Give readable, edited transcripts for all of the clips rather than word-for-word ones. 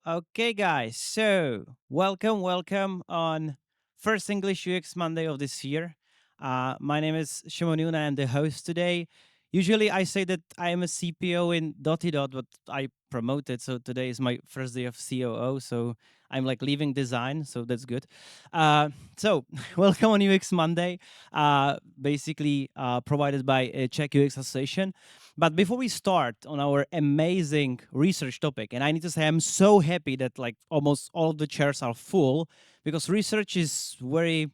Okay, guys. So, welcome on first English UX Monday of this year. My name is Shimon Yuna. I'm the host today. Usually, I say that I am a CPO in Dotty Dot, but I promoted. So today is my first day of COO. So I'm like leaving design. So that's good. So welcome on UX Monday. Basically, provided by Czech UX Association. But before we start on our amazing research topic, and I need to say I'm so happy that like almost all of the chairs are full because research is very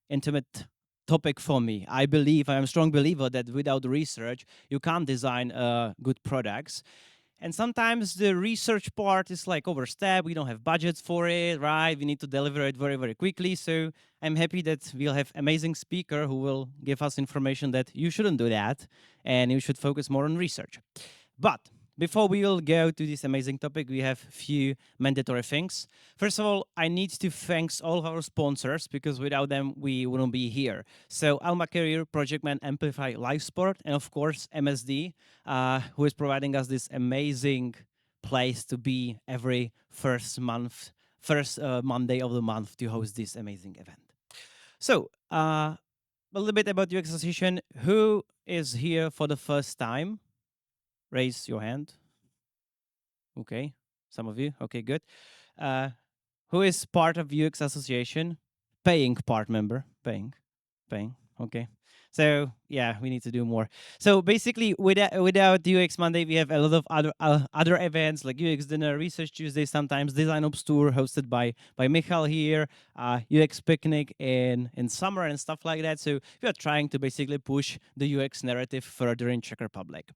intimate topic for me. I believe I'm a strong believer that without research you can't design good products. And sometimes the research part is like overstep. We don't have budgets for it, right? We need to deliver it very, very quickly. So I'm happy that we'll have amazing speaker who will give us information that you shouldn't do that and you should focus more on research. But before we will go to this amazing topic, we have a few mandatory things. First of all, I need to thank all of our sponsors because without them, we wouldn't be here. So Alma Career, Project Man, Amplify Live Sport, and of course, MSD, who is providing us this amazing place to be every first Monday of the month to host this amazing event. So, a little bit about UX Association. Who is here for the first time? Raise your hand. Okay, some of you. Okay, good. Uh, who is part of UX Association? Paying part member. Paying. Okay. So yeah, we need to do more. So basically, without UX Monday, we have a lot of other events like UX Dinner, Research Tuesday, sometimes Design Ops Tour hosted by Michal here, UX Picnic in summer and stuff like that. So we are trying to basically push the UX narrative further in Czech Republic.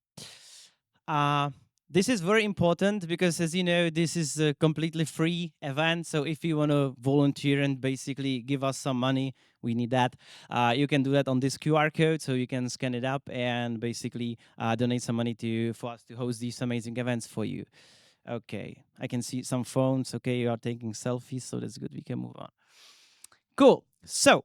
Uh, this is very important because, as you know, this is a completely free event. So if you want to volunteer and basically give us some money, we need that. You can do that on this QR code, so you can scan it up and basically donate some money for us to host these amazing events for you. Okay, I can see some phones. Okay, you are taking selfies, so that's good. We can move on. Cool. So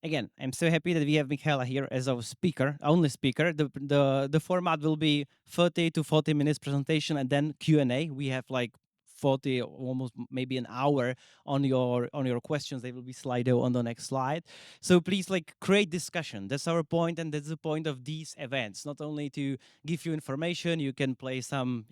again, I'm so happy that we have Michaela here as our speaker, only speaker. The format will be 30 to 40 minutes presentation and then Q&A. We have like 40, almost maybe an hour on your questions. They will be Slido on the next slide. So please like create discussion. That's our point, and that's the point of these events. Not only to give you information, you can play some,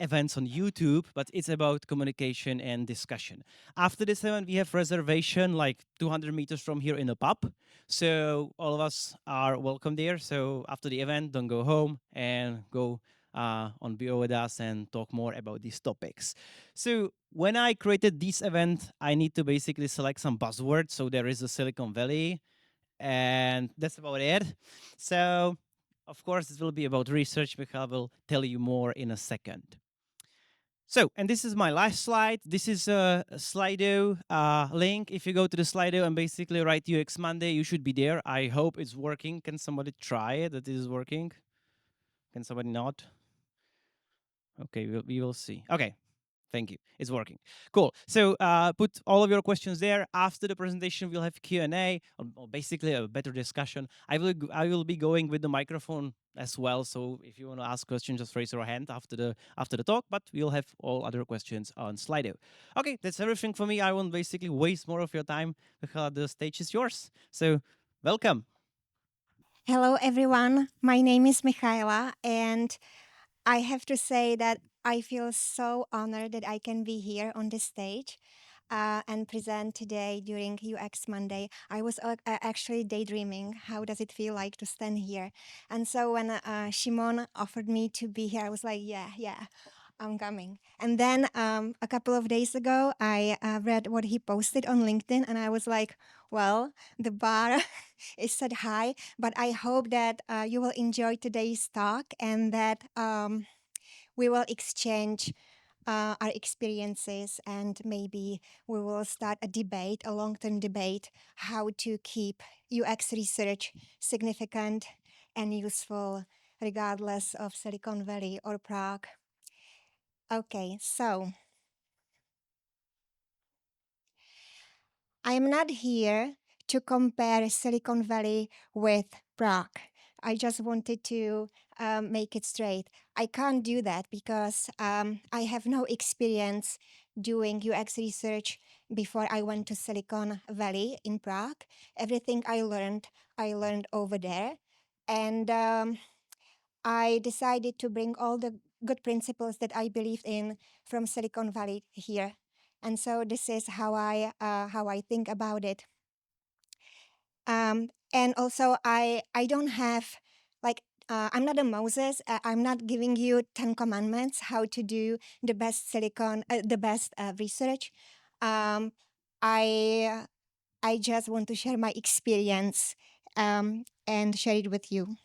events on YouTube, but it's about communication and discussion. After this event, we have reservation like 200 meters from here in a pub. So all of us are welcome there. So after the event, don't go home and go on beer with us and talk more about these topics. So when I created this event, I need to basically select some buzzwords. So there is a Silicon Valley, and that's about it. So of course, it will be about research. Michael will tell you more in a second. So, and this is my last slide. This is a Slido link. If you go to the Slido and basically write UX Monday, you should be there. I hope it's working. Can somebody try it that it is working? Can somebody not? Okay, we will see. Okay, thank you. It's working. Cool. So put all of your questions there. After the presentation, we'll have Q&A, or basically a better discussion. I will be going with the microphone as well. So if you want to ask questions, just raise your hand after the talk. But we'll have all other questions on Slido. Okay, that's everything for me. I won't basically waste more of your time. Michaela, the stage is yours. So welcome. Hello, everyone. My name is Michaela, and I have to say that I feel so honored that I can be here on this stage and present today during UX Monday. I was actually daydreaming. How does it feel like to stand here? And so when Shimon offered me to be here, I was like, yeah, I'm coming. And then a couple of days ago, I read what he posted on LinkedIn, and I was like, well, the bar is set high, but I hope that you will enjoy today's talk and that we will exchange our experiences, and maybe we will start a debate, a long term debate, how to keep UX research significant and useful regardless of Silicon Valley or Prague. Okay, so I am not here to compare Silicon Valley with Prague. I just wanted to make it straight. I can't do that because I have no experience doing UX research before I went to Silicon Valley in Prague. Everything I learned over there. And I decided to bring all the good principles that I believed in from Silicon Valley here. And so this is how I think about it. And also, I don't have like I'm not a Moses. I'm not giving you 10 commandments how to do the best research. Um, I I just want to share my experience and share it with you.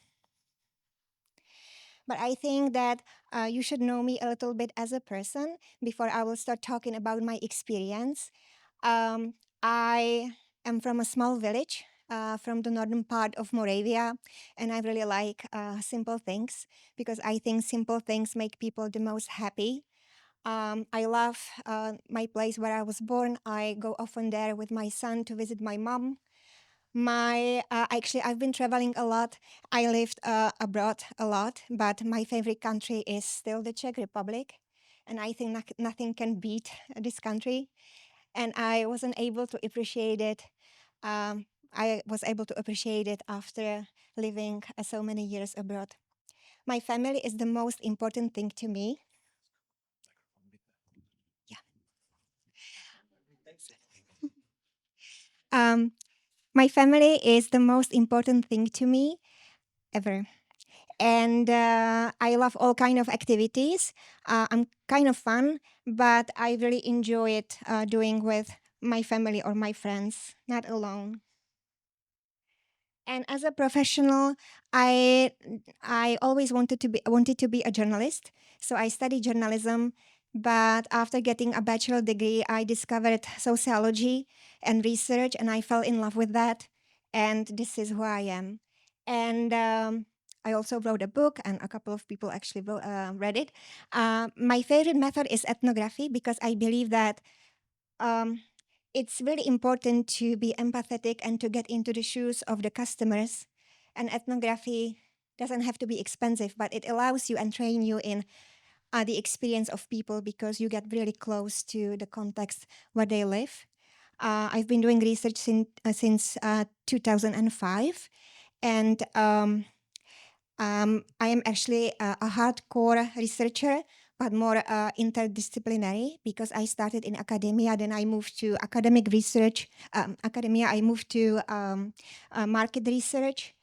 But I think that you should know me a little bit as a person before I will start talking about my experience. Um, I am from a small village from the northern part of Moravia, and I really like simple things because I think simple things make people the most happy. I love my place where I was born. I go often there with my son to visit my mom. I've been traveling a lot. I lived abroad a lot, but my favorite country is still the Czech Republic, and I think nothing can beat this country. And I wasn't able to appreciate it. I was able to appreciate it after living so many years abroad. My family is the most important thing to me. Yeah. Um, my family is the most important thing to me ever. And I love all kind of activities. I'm kind of fun, but I really enjoy it doing with my family or my friends, not alone. And as a professional, I I always wanted to be a journalist. So I studied journalism, but after getting a bachelor degree, I discovered sociology and research, and I fell in love with that. And this is who I am. And I also wrote a book, and a couple of people actually read it. My favorite method is ethnography because I believe that um, it's really important to be empathetic and to get into the shoes of the customers. And ethnography doesn't have to be expensive, but it allows you and train you in the experience of people because you get really close to the context where they live. I've been doing research since 2005, and I am actually a hardcore researcher, but more interdisciplinary because I started in academia, then I moved to academic research. Academia, I moved to market research.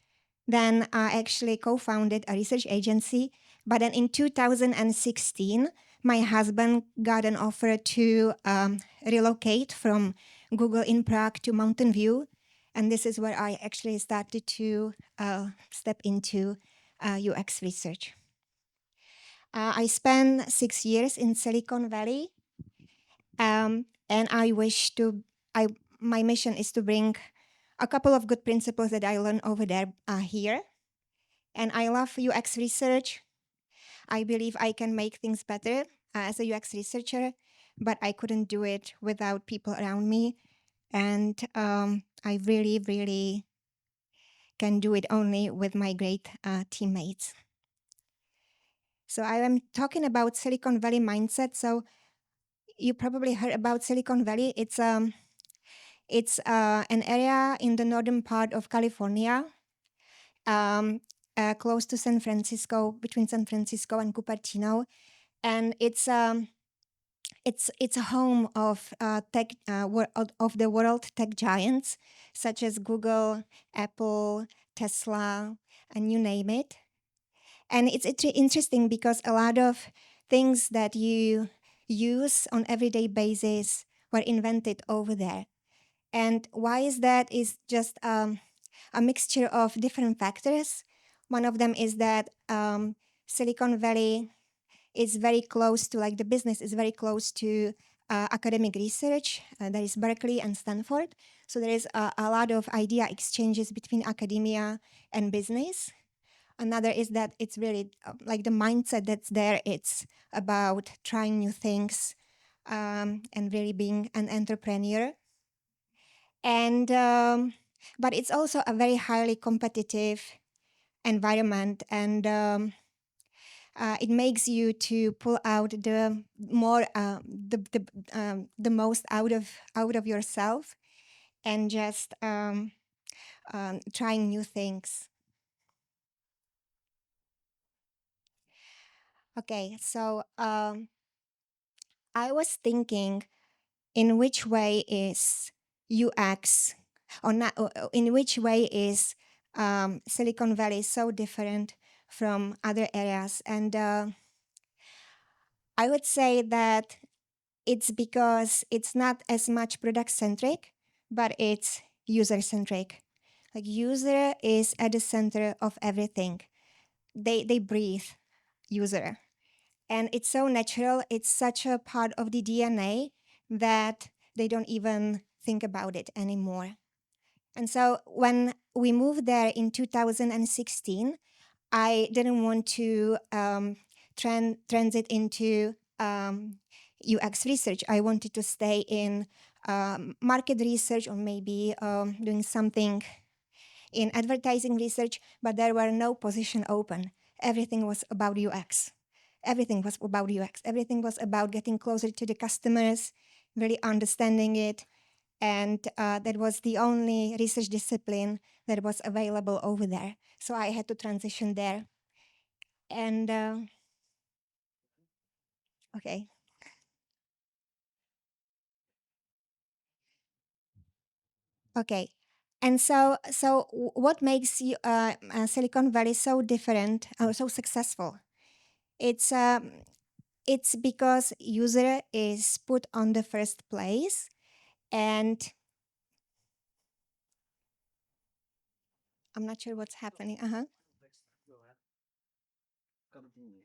Then I actually co founded a research agency. But then in 2016, my husband got an offer to relocate from Google in Prague to Mountain View. And this is where I actually started to step into UX research. I spent 6 years in Silicon Valley, and my mission is to bring a couple of good principles that I learned over there here. And I love UX research. I believe I can make things better as a UX researcher, but I couldn't do it without people around me. And I really, really can do it only with my great teammates. So I am talking about Silicon Valley mindset. So you probably heard about Silicon Valley. It's an area in the northern part of California, um, close to San Francisco, between San Francisco and Cupertino, and it's a home of of the world tech giants such as Google, Apple, Tesla, and you name it. And it's interesting because a lot of things that you use on everyday basis were invented over there. And why is that? Is just a mixture of different factors. One of them is that Silicon Valley is very close to, like, the business is very close to academic research. There is Berkeley and Stanford. So there is a lot of idea exchanges between academia and business. Another is that it's really like the mindset that's there. It's about trying new things and really being an entrepreneur. And but it's also a very highly competitive environment, and it makes you to pull out the more the most out of yourself, and just trying new things. Okay, so I was thinking, in which way is UX, or not, in which way is Silicon Valley so different from other areas? And I would say that it's because it's not as much product centric, but it's user centric. Like, user is at the center of everything. They breathe user. And it's so natural, it's such a part of the DNA that they don't even think about it anymore. And so when we moved there in 2016, I didn't want to transit into UX research. I wanted to stay in market research, or maybe doing something in advertising research, but there were no position open. Everything was about UX. Everything was about UX. Everything was about getting closer to the customers, really understanding it. And that was the only research discipline that was available over there. So I had to transition there. And okay. Okay. And what makes you, Silicon Valley so different, so successful? It's it's because user is put on the first place, and I'm not sure what's happening. Uh-huh. Go ahead. Continue.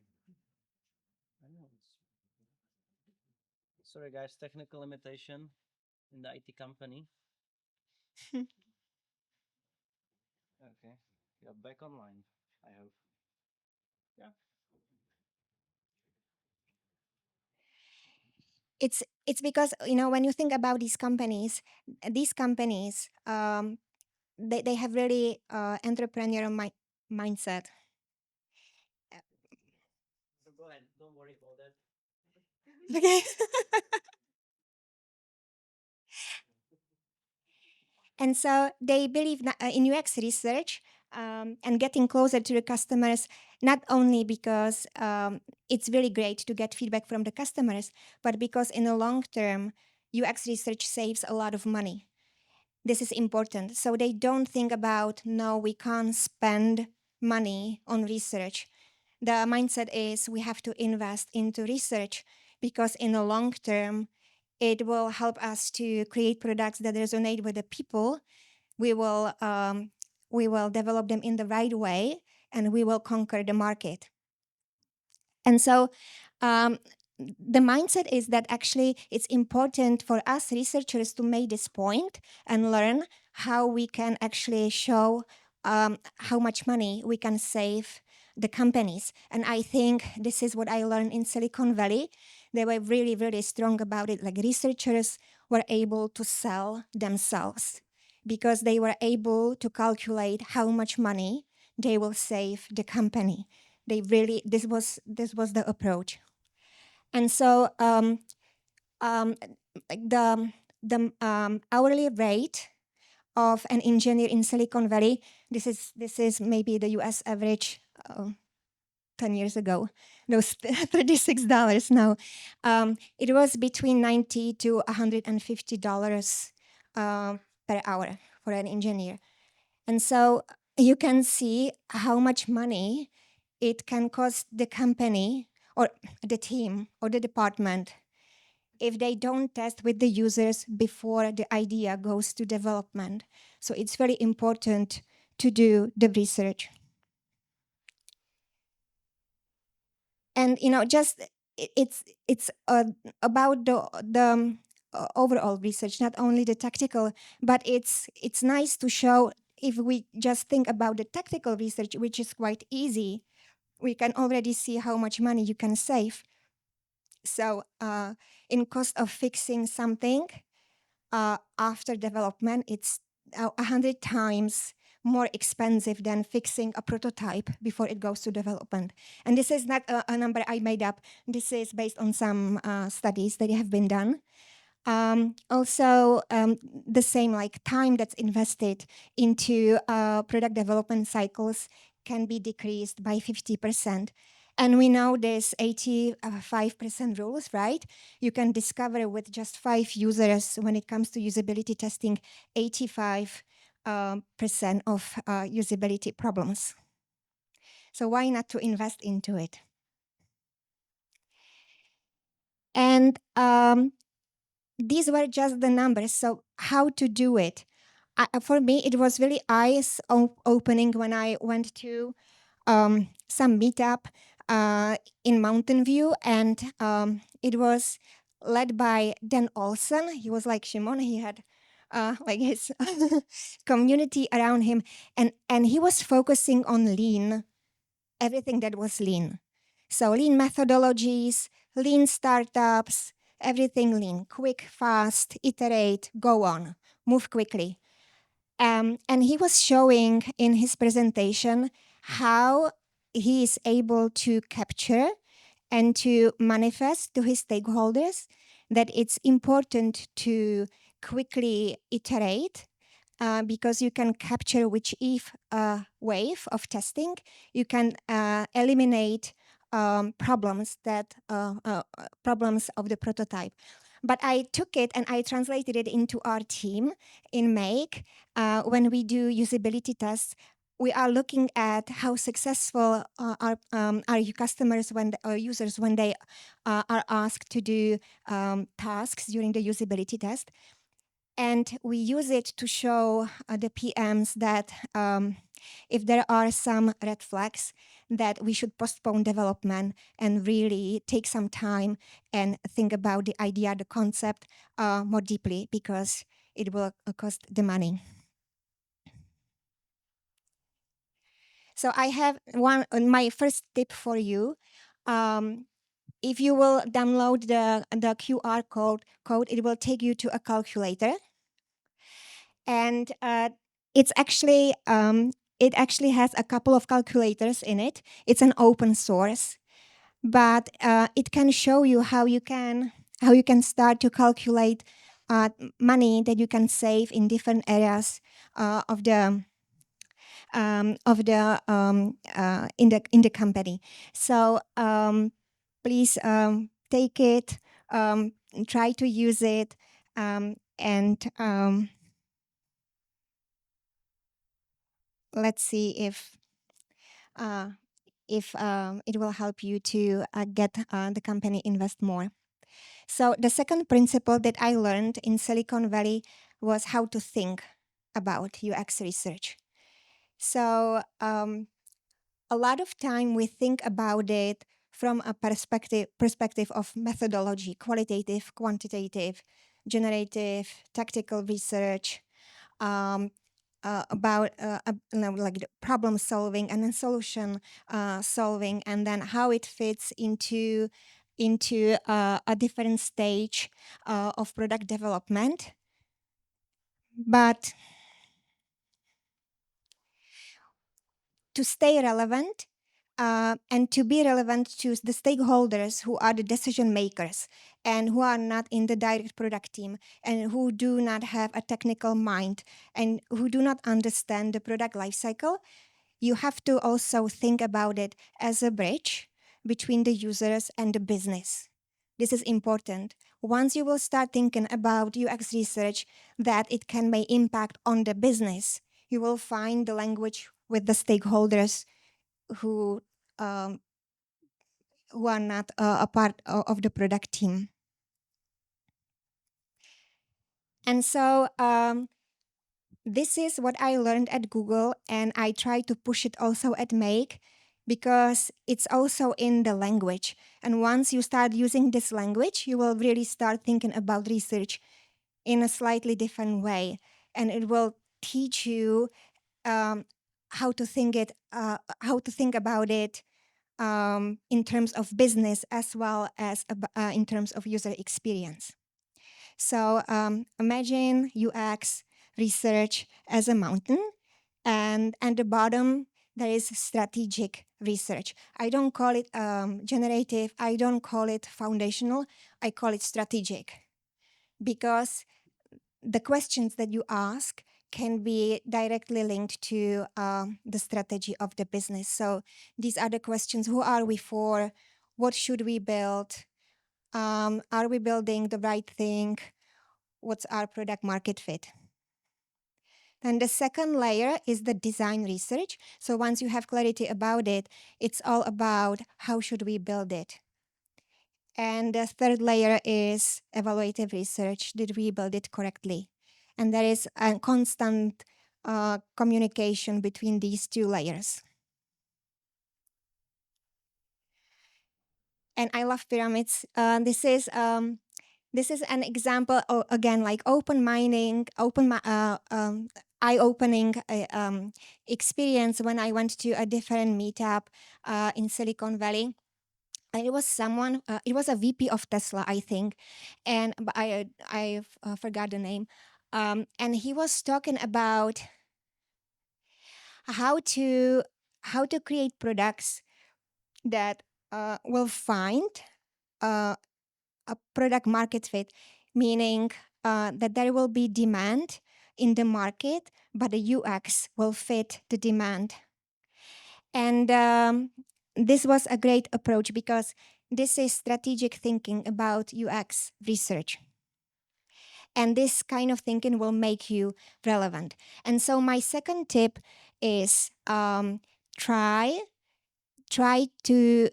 I know. Sorry, guys, technical limitation in the IT company. Okay, you're back online, I hope. Yeah. It's because, you know, when you think about these companies, they have really entrepreneurial mindset. So go ahead, don't worry about that. Okay. And so they believe in UX research, and getting closer to the customers, not only because it's really great to get feedback from the customers, but because in the long term, UX research saves a lot of money. This is important. So they don't think about, no, we can't spend money on research. The mindset is, we have to invest into research, because in the long term, it will help us to create products that resonate with the people. We will develop them in the right way, and we will conquer the market. And so um, the mindset is that actually it's important for us researchers to make this point and learn how we can actually show how much money we can save the companies. And I think this is what I learned in Silicon Valley. They were really, really strong about it. Like, researchers were able to sell themselves because they were able to calculate how much money they will save the company. They really, this was the approach. And so like the hourly rate of an engineer in Silicon Valley, this is maybe the US average 10 years ago. Those $36 now. It was between $90 to $150 per hour for an engineer. And so you can see how much money it can cost the company, or the team, or the department, if they don't test with the users before the idea goes to development. So it's very important to do the research. And just it's about the overall research, not only the tactical, but it's nice to show. If we just think about the technical research, which is quite easy, we can already see how much money you can save. So in cost of fixing something after development, it's 100 times more expensive than fixing a prototype before it goes to development. And this is not a number I made up. This is based on some studies that have been done. Also, the same like time that's invested into product development cycles can be decreased by 50%. And we know this 85% rules, right? You can discover with just 5 users when it comes to usability testing 85% of usability problems. So why not to invest into it? And these were just the numbers. So how to do it? For me, it was really eyes opening when I went to some meetup in Mountain View, and it was led by Dan Olsen. He was like Shimon. He had like his community around him, and he was focusing on lean, everything that was lean. So lean methodologies, lean startups, everything lean, quick, fast, iterate, go on, move quickly. And he was showing in his presentation how he is able to capture and to manifest to his stakeholders that it's important to quickly iterate because you can capture which wave of testing. You can eliminate problems problems of the prototype. But I took it and I translated it into our team in Make. When we do usability tests, we are looking at how successful are customers or users when they are asked to do tasks during the usability test. And we use it to show the PMs that if there are some red flags, that we should postpone development and really take some time and think about the idea, the concept more deeply, because it will cost the money. So I have my first tip for you. If you will download the QR code, it will take you to a calculator. And it actually has a couple of calculators in it. It's an open source, but it can show you how you can start to calculate money that you can save in different areas of the in the company. So please take it, try to use it, and let's see if it will help you to get the company invest more. So the second principle that I learned in Silicon Valley was how to think about UX research. So a lot of time we think about it from a perspective of methodology, qualitative, quantitative, generative, tactical research, about like the problem solving and then solution solving, and then how it fits into a different stage of product development. But to stay relevant and to be relevant to the stakeholders who are the decision makers and who are not in the direct product team and who do not have a technical mind and who do not understand the product lifecycle, you have to also think about it as a bridge between the users and the business. This is important. Once you will start thinking about UX research that it can make impact on the business, you will find the language with the stakeholders who are not a part of the product team. And so this is what I learned at Google, and I try to push it also at Make, because it's also in the language. And once you start using this language, you will really start thinking about research in a slightly different way, and it will teach you how to think about it in terms of business as well as in terms of user experience. So imagine UX research as a mountain, And at the bottom, there is strategic research. I don't call it generative. I don't call it foundational. I call it strategic, because the questions that you ask can be directly linked to the strategy of the business. So these are the questions: who are we for? What should we build? Are we building the right thing? What's our product market fit? And the second layer is the design research. So once you have clarity about it, it's all about how should we build it. And the third layer is evaluative research. Did we build it correctly? And there is a constant communication between these two layers. And I love pyramids. This is an example, again, like eye-opening experience when I went to a different meetup in Silicon Valley. And it was someone, it was a VP of Tesla, I think, and I forgot the name. And he was talking about how to create products that will find a product market fit, meaning that there will be demand in the market, but the UX will fit the demand. And this was a great approach, because this is strategic thinking about UX research. And this kind of thinking will make you relevant. And so my second tip is try to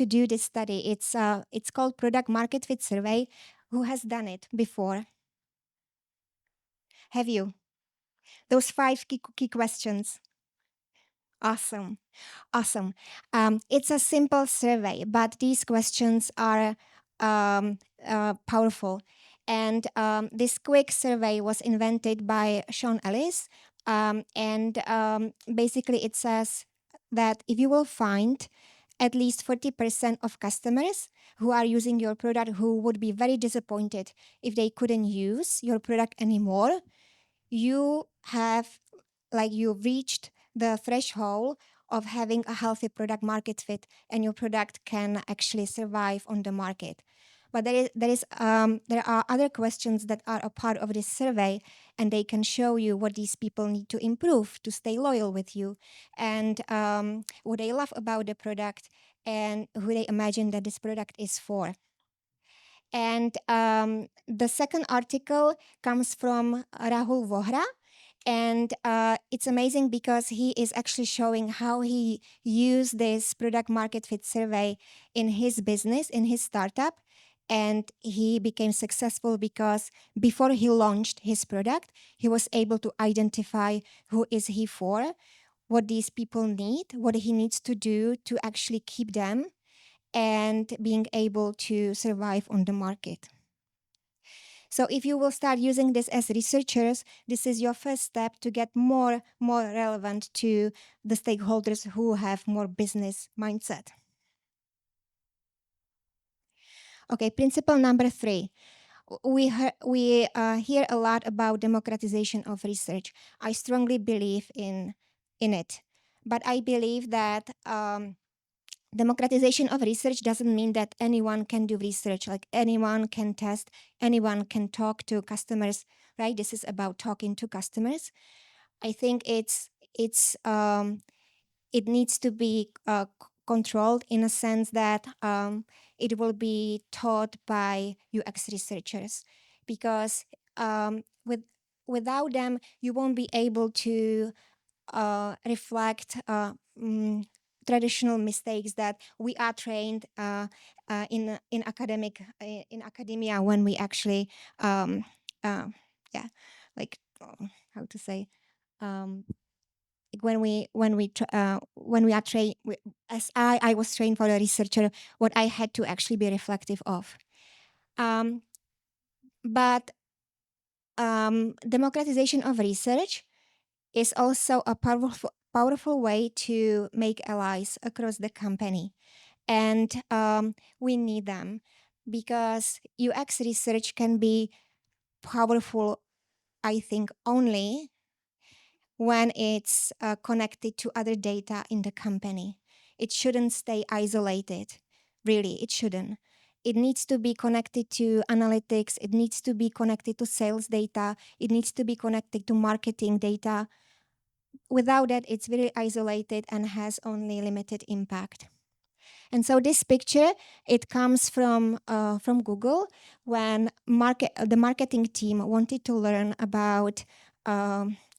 do this study. It's called Product Market Fit Survey. Who has done it before? Have you? Those 5 key questions. Awesome. It's a simple survey, but these questions are powerful. And this quick survey was invented by Sean Ellis. Basically, it says that if you will find at least 40% of customers who are using your product who would be very disappointed if they couldn't use your product anymore, you've reached the threshold of having a healthy product market fit, and your product can actually survive on the market. But there are other questions that are a part of this survey, and they can show you what these people need to improve to stay loyal with you, and what they love about the product, and who they imagine that this product is for. And the second article comes from Rahul Vohra. And it's amazing because he is actually showing how he used this product market fit survey in his business, in his startup. And he became successful because before he launched his product, he was able to identify who is he for, what these people need, what he needs to do to actually keep them, and being able to survive on the market. So if you will start using this as researchers, this is your first step to get more relevant to the stakeholders who have more business mindset. Okay, principle number 3. We hear a lot about democratization of research. I strongly believe in it, but I believe that democratization of research doesn't mean that anyone can do research, like anyone can test, anyone can talk to customers, right? This is about talking to customers. I think it needs to be controlled in a sense that it will be taught by UX researchers, because without them, you won't be able to reflect traditional mistakes that we are trained in academia when we actually how to say when we are trained, as I was trained for a researcher, what I had to actually be reflective of. But democratization of research is also a powerful way to make allies across the company. And we need them, because UX research can be powerful, I think, only when it's connected to other data in the company. It shouldn't stay isolated. Really, it shouldn't. It needs to be connected to analytics. It needs to be connected to sales data. It needs to be connected to marketing data. Without that, it's very isolated and has only limited impact. And so this picture, it comes from Google when the marketing team wanted to learn about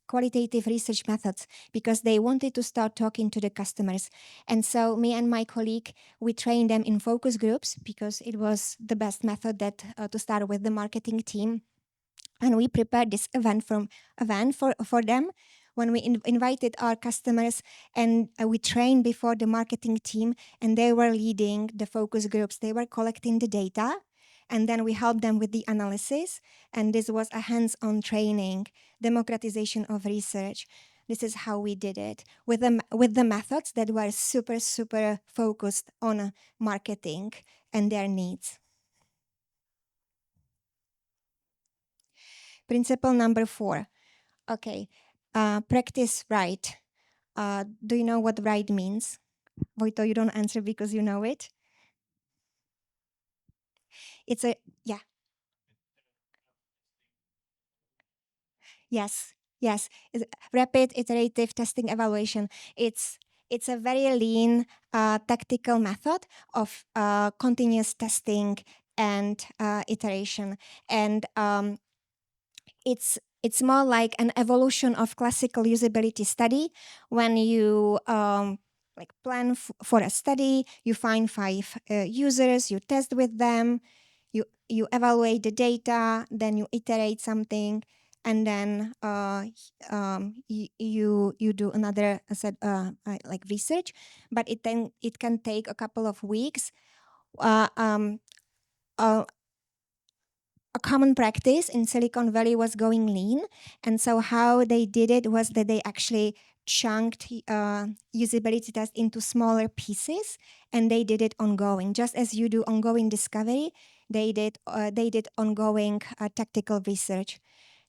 qualitative research methods because they wanted to start talking to the customers. And so me and my colleague, we trained them in focus groups because it was the best method that to start with the marketing team. And we prepared this event for them when we invited our customers, and we trained before the marketing team, and they were leading the focus groups. They were collecting the data, and then we helped them with the analysis. And this was a hands-on training, democratization of research. This is how we did it with the methods that were super focused on marketing and their needs. Principle number 4. Okay, practice right. Do you know what right means? Vojto, you don't answer because you know it. It's a, yeah. Yes. It's rapid iterative testing evaluation. It's a very lean tactical method of continuous testing and iteration. And it's more like an evolution of classical usability study. When you plan for a study, you find 5 users, you test with them, you evaluate the data, then you iterate something, and then you do another set like research. But it can take a couple of weeks. A common practice in Silicon Valley was going lean. And so how they did it was that they actually chunked usability tests into smaller pieces, and they did it ongoing. Just as you do ongoing discovery, they did ongoing tactical research.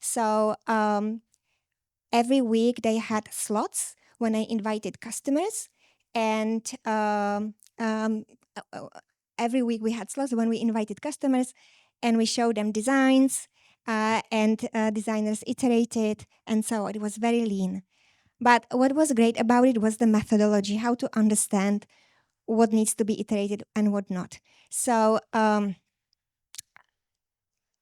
So every week they had slots when I invited customers, and every week we had slots when we invited customers, and we showed them designs, and designers iterated, and so it was very lean. But what was great about it was the methodology, how to understand what needs to be iterated and what not. So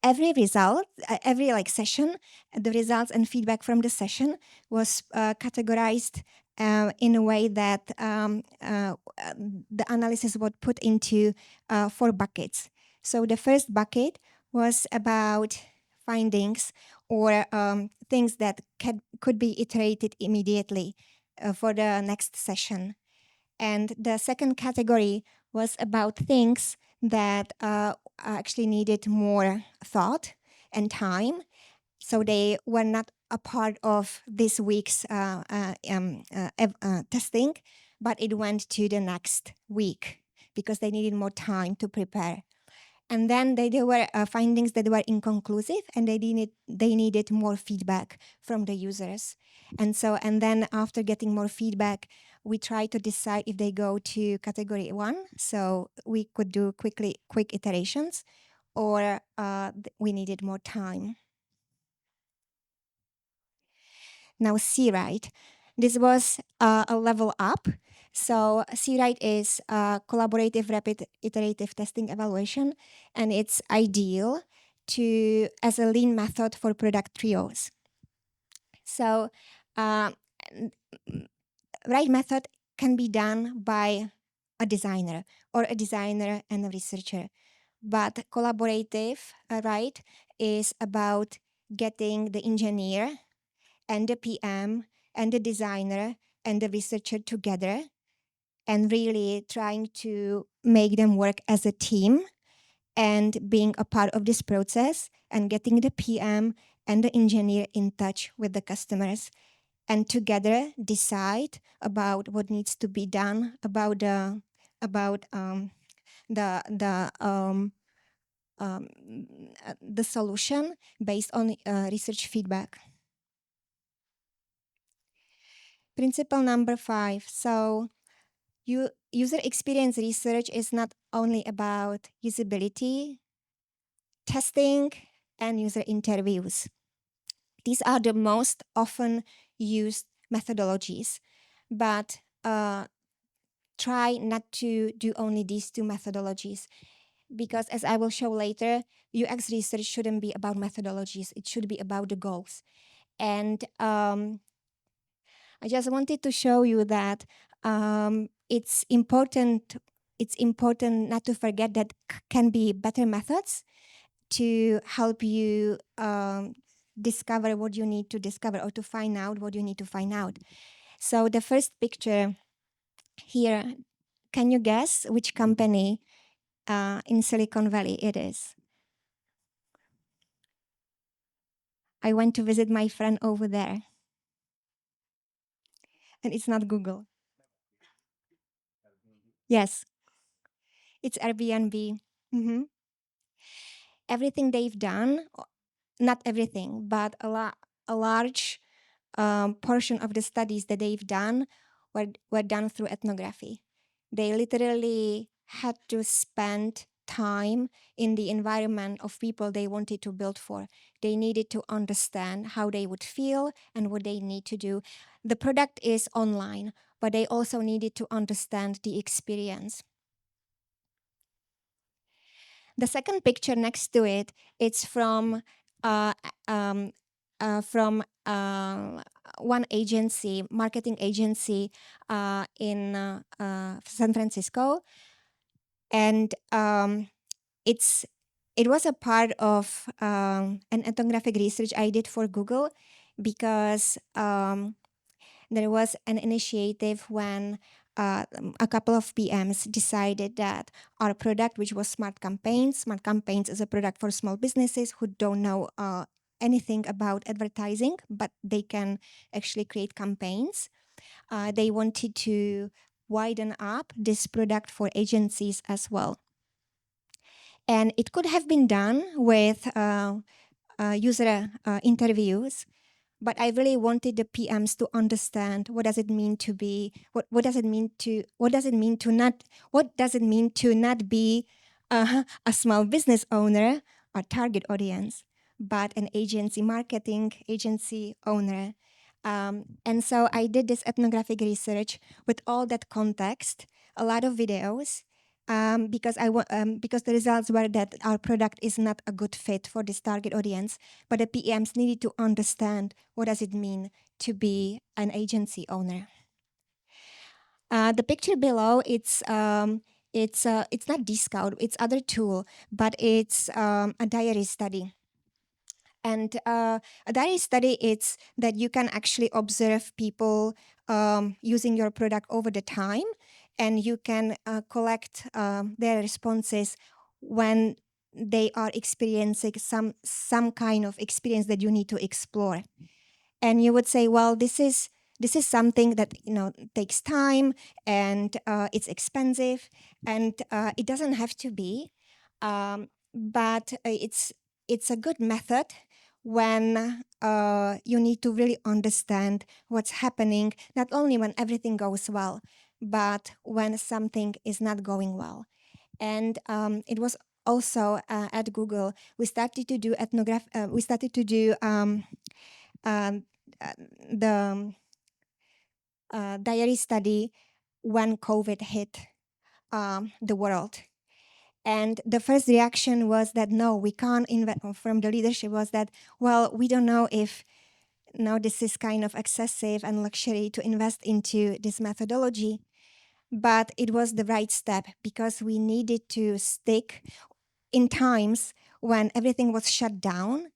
every result, every session, the results and feedback from the session was categorized in a way that the analysis was put into 4 buckets. So the first bucket was about findings or things that could be iterated immediately for the next session. And the second category was about things that actually needed more thought and time. So they were not a part of this week's testing, but it went to the next week because they needed more time to prepare. And then there were findings that were inconclusive, and they needed more feedback from the users. And then after getting more feedback, we try to decide if they go to category 1, so we could do quick iterations, or we needed more time. Now C-Write. This was a level up. So C-Write is collaborative rapid iterative testing evaluation, and it's ideal as a lean method for product trios. So right method can be done by a designer or a designer and a researcher. But collaborative, right, is about getting the engineer and the PM and the designer and the researcher together and really trying to make them work as a team and being a part of this process and getting the PM and the engineer in touch with the customers and together decide about what needs to be done about the solution based on research feedback. Principle number 5. So, user experience research is not only about usability, testing, and user interviews. These are the most often used methodologies, but try not to do only these two methodologies, because as I will show later, UX research shouldn't be about methodologies, it should be about the goals. And I just wanted to show you that it's important not to forget that can be better methods to help you discover what you need to discover, or to find out what you need to find out. So the first picture here, can you guess which company in Silicon Valley it is? I went to visit my friend over there, and it's not Google. Yes, it's Airbnb. Mhm. Everything they've done, not everything, but a large portion of the studies that they've done were done through ethnography. They literally had to spend time in the environment of people they wanted to build for. They needed to understand how they would feel and what they need to do. The product is online, but they also needed to understand the experience. The second picture next to it, it's from uh, um, one agency, marketing agency in San Francisco, and it was a part of an ethnographic research I did for Google, because there was an initiative when a couple of PMs decided that our product, which was Smart Campaigns is a product for small businesses who don't know anything about advertising, but they can actually create campaigns. They wanted to widen up this product for agencies as well. And it could have been done with user interviews, but I really wanted the PMs to understand what does it mean to be, what does it mean to not be a small business owner or target audience, but an agency, marketing agency owner. And so I did this ethnographic research with all that context, a lot of videos, because because the results were that our product is not a good fit for this target audience, but the PMs needed to understand what does it mean to be an agency owner. The picture below, it's not Discount, it's other tool, but it's a diary study. And a diary study, it's that you can actually observe people using your product over the time, and you can collect their responses when they are experiencing some kind of experience that you need to explore. And you would say, well, this is something that takes time, and it's expensive, and it doesn't have to be, but it's a good method when you need to really understand what's happening, not only when everything goes well, but when something is not going well. And it was also at Google, we started to do the diary study when COVID hit the world. And the first reaction was that no, we can't invest. From the leadership was that, well, we don't know if now this is kind of excessive and luxury to invest into this methodology. But it was the right step, because we needed to stick in times when everything was shut down.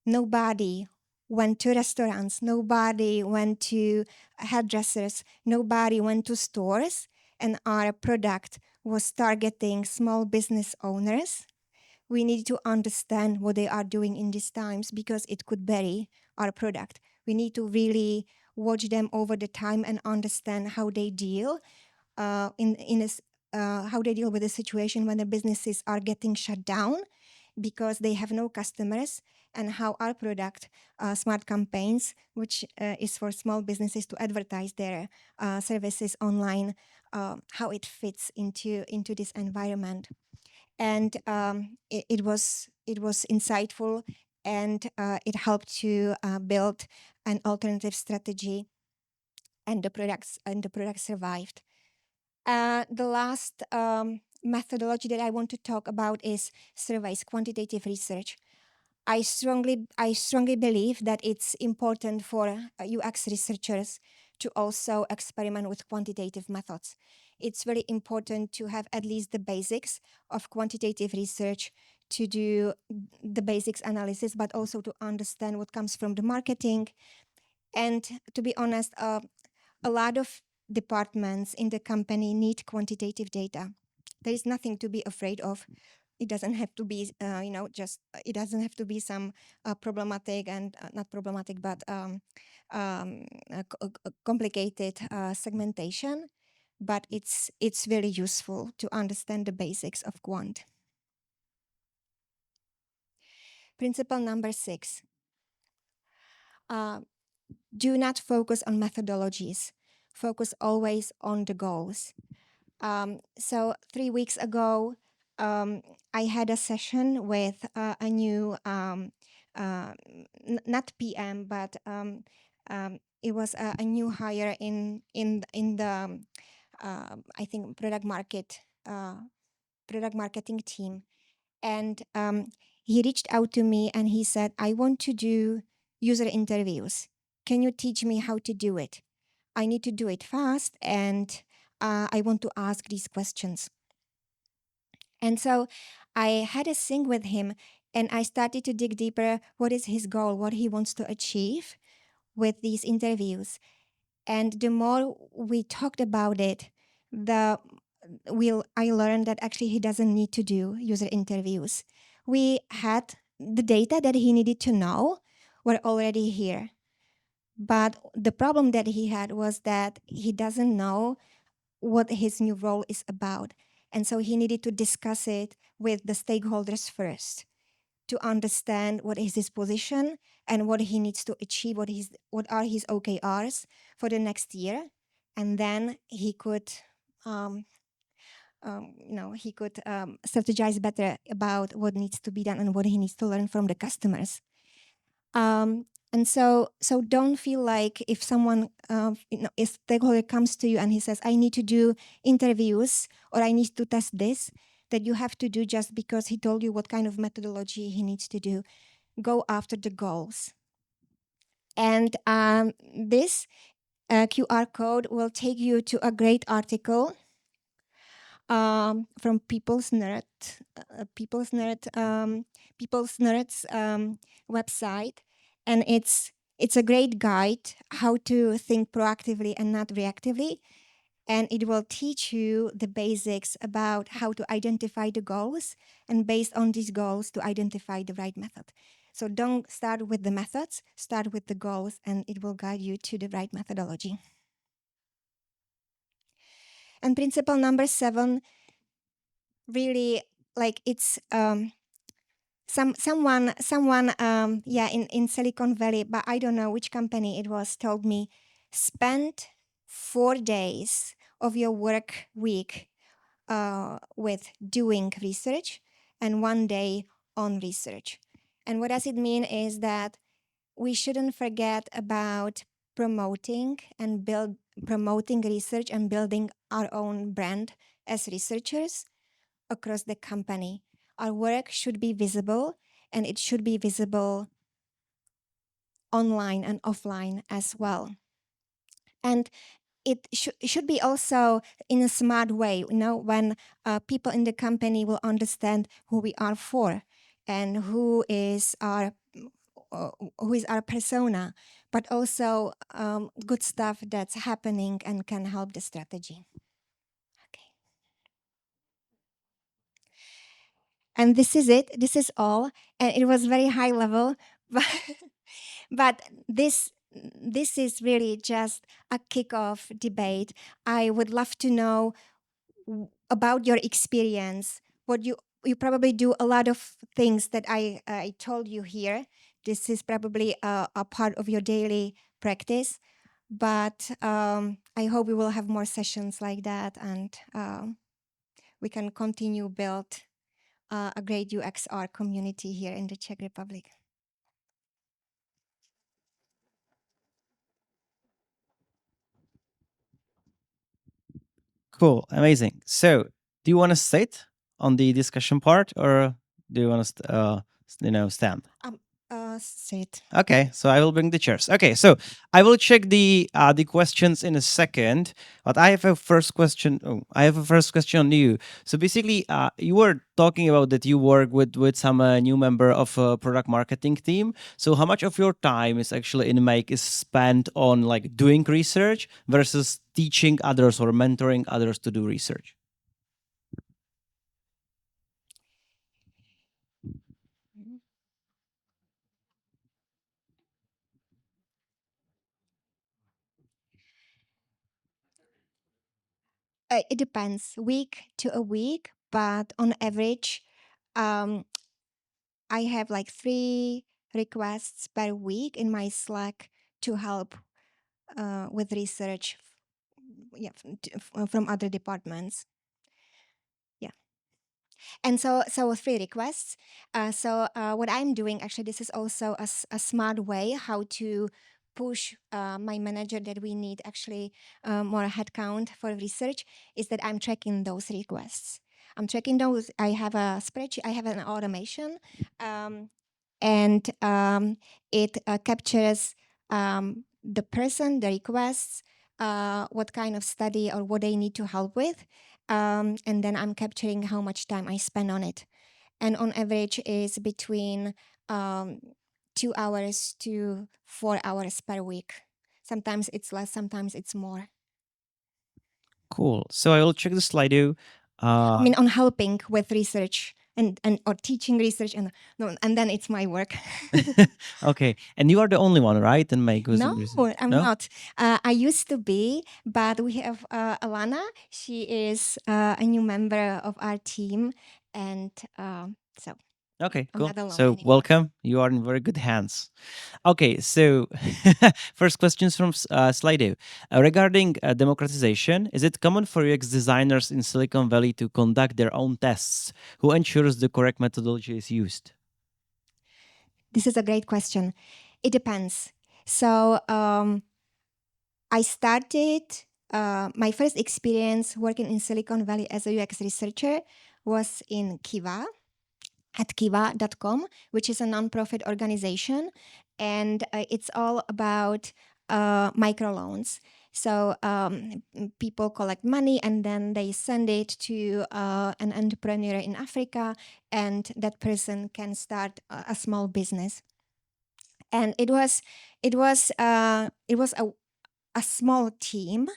Nobody went to restaurants, nobody went to hairdressers, nobody went to stores, and our product was targeting small business owners. We need to understand what they are doing in these times, because it could bury our product. We need to really watch them over the time and understand how they deal how they deal with the situation when the businesses are getting shut down. because they have no customers, and how our product, Smart Campaigns, which is for small businesses to advertise their services online, how it fits into this environment. And it was insightful, and it helped to build an alternative strategy, and the product survived. The last methodology that I want to talk about is surveys, quantitative research. I strongly believe that it's important for UX researchers to also experiment with quantitative methods. It's very important to have at least the basics of quantitative research, to do the basics analysis, but also to understand what comes from the marketing. And to be honest, a lot of departments in the company need quantitative data. There is nothing to be afraid of. It doesn't have to be, it doesn't have to be some problematic and not problematic, but complicated segmentation. But it's very useful to understand the basics of quant. Principle number 6. Do not focus on methodologies. Focus always on the goals. So 3 weeks ago, I had a session with a new, not PM, but it was a new hire in the I think product marketing team, and he reached out to me and he said, "I want to do user interviews. Can you teach me how to do it? I need to do it fast, and I want to ask these questions." And so I had a sync with him, and I started to dig deeper. What is his goal? What he wants to achieve with these interviews? And the more we talked about it, I learned that actually he doesn't need to do user interviews. We had the data that he needed to know were already here. But the problem that he had was that he doesn't know what his new role is about. And so he needed to discuss it with the stakeholders first to understand what is his position and what he needs to achieve, what are his OKRs for the next year. And then he could strategize better about what needs to be done and what he needs to learn from the customers. And so don't feel like if someone, if stakeholder comes to you and he says, "I need to do interviews or I need to test this," that you have to do just because he told you what kind of methodology he needs to do. Go after the goals. And this QR code will take you to a great article from People's Nerds website, and it's a great guide how to think proactively and not reactively, and it will teach you the basics about how to identify the goals, and based on these goals to identify the right method. So don't start with the methods, start with the goals, and it will guide you to the right methodology. And principle number 7, really, like, it's someone in Silicon Valley, but I don't know which company it was, told me, spend 4 days of your work week with doing research and 1 day on research. And what does it mean is that we shouldn't forget about promoting research and building our own brand as researchers across the company. Our work should be visible, and it should be visible online and offline as well. And it should be also in a smart way, when people in the company will understand who we are for and who is our persona, but also good stuff that's happening and can help the strategy. Okay. And this is it. This is all. And it was very high level, but this is really just a kickoff debate. I would love to know about your experience, what you you probably do a lot of things that I told you here. This is probably a part of your daily practice, but I hope we will have more sessions like that, and we can continue build a great UXR community here in the Czech Republic. Cool, amazing. So, do you want to sit on the discussion part, or do you want to, stand? Sit. Okay, so I will bring the chairs. Okay, so I will check the questions in a second, but I have a first question. Oh, I have a first question on you. So basically, you were talking about that you work with some new member of a product marketing team. So how much of your time is actually in Make is spent on like doing research versus teaching others or mentoring others to do research? It depends week to a week, but on average, um, I have like 3 requests per week in my Slack to help with research. Yeah, from other departments. Yeah, and so 3 requests. What I'm doing actually, this is also a smart way how to push my manager that we need actually more headcount for research, is that I'm tracking those requests. I'm tracking those. I have a spreadsheet. I have an automation, um, and it captures the person, the requests, what kind of study or what they need to help with, and then I'm capturing how much time I spend on it. And on average is between um, 2 hours to 4 hours per week. Sometimes it's less, sometimes it's more. Cool. So I will check the Slido. I mean, on helping with research and or teaching research, and no, and then it's my work. Okay, and you are the only one, right? In Make who's No, in research? I'm No? not. I used to be, but we have Alana. She is a new member of our team, and so Okay, I'm cool. not alone So anymore. welcome. You are in very good hands. Okay, so first questions from Slido. Regarding democratization, is it common for UX designers in Silicon Valley to conduct their own tests? Who ensures the correct methodology is used? This is a great question. It depends. So I started my first experience working in Silicon Valley as a UX researcher was in Kiva at kiva.com, which is a nonprofit organization, and it's all about microloans. So people collect money and then they send it to an entrepreneur in Africa, and that person can start a small business. And it was a small team,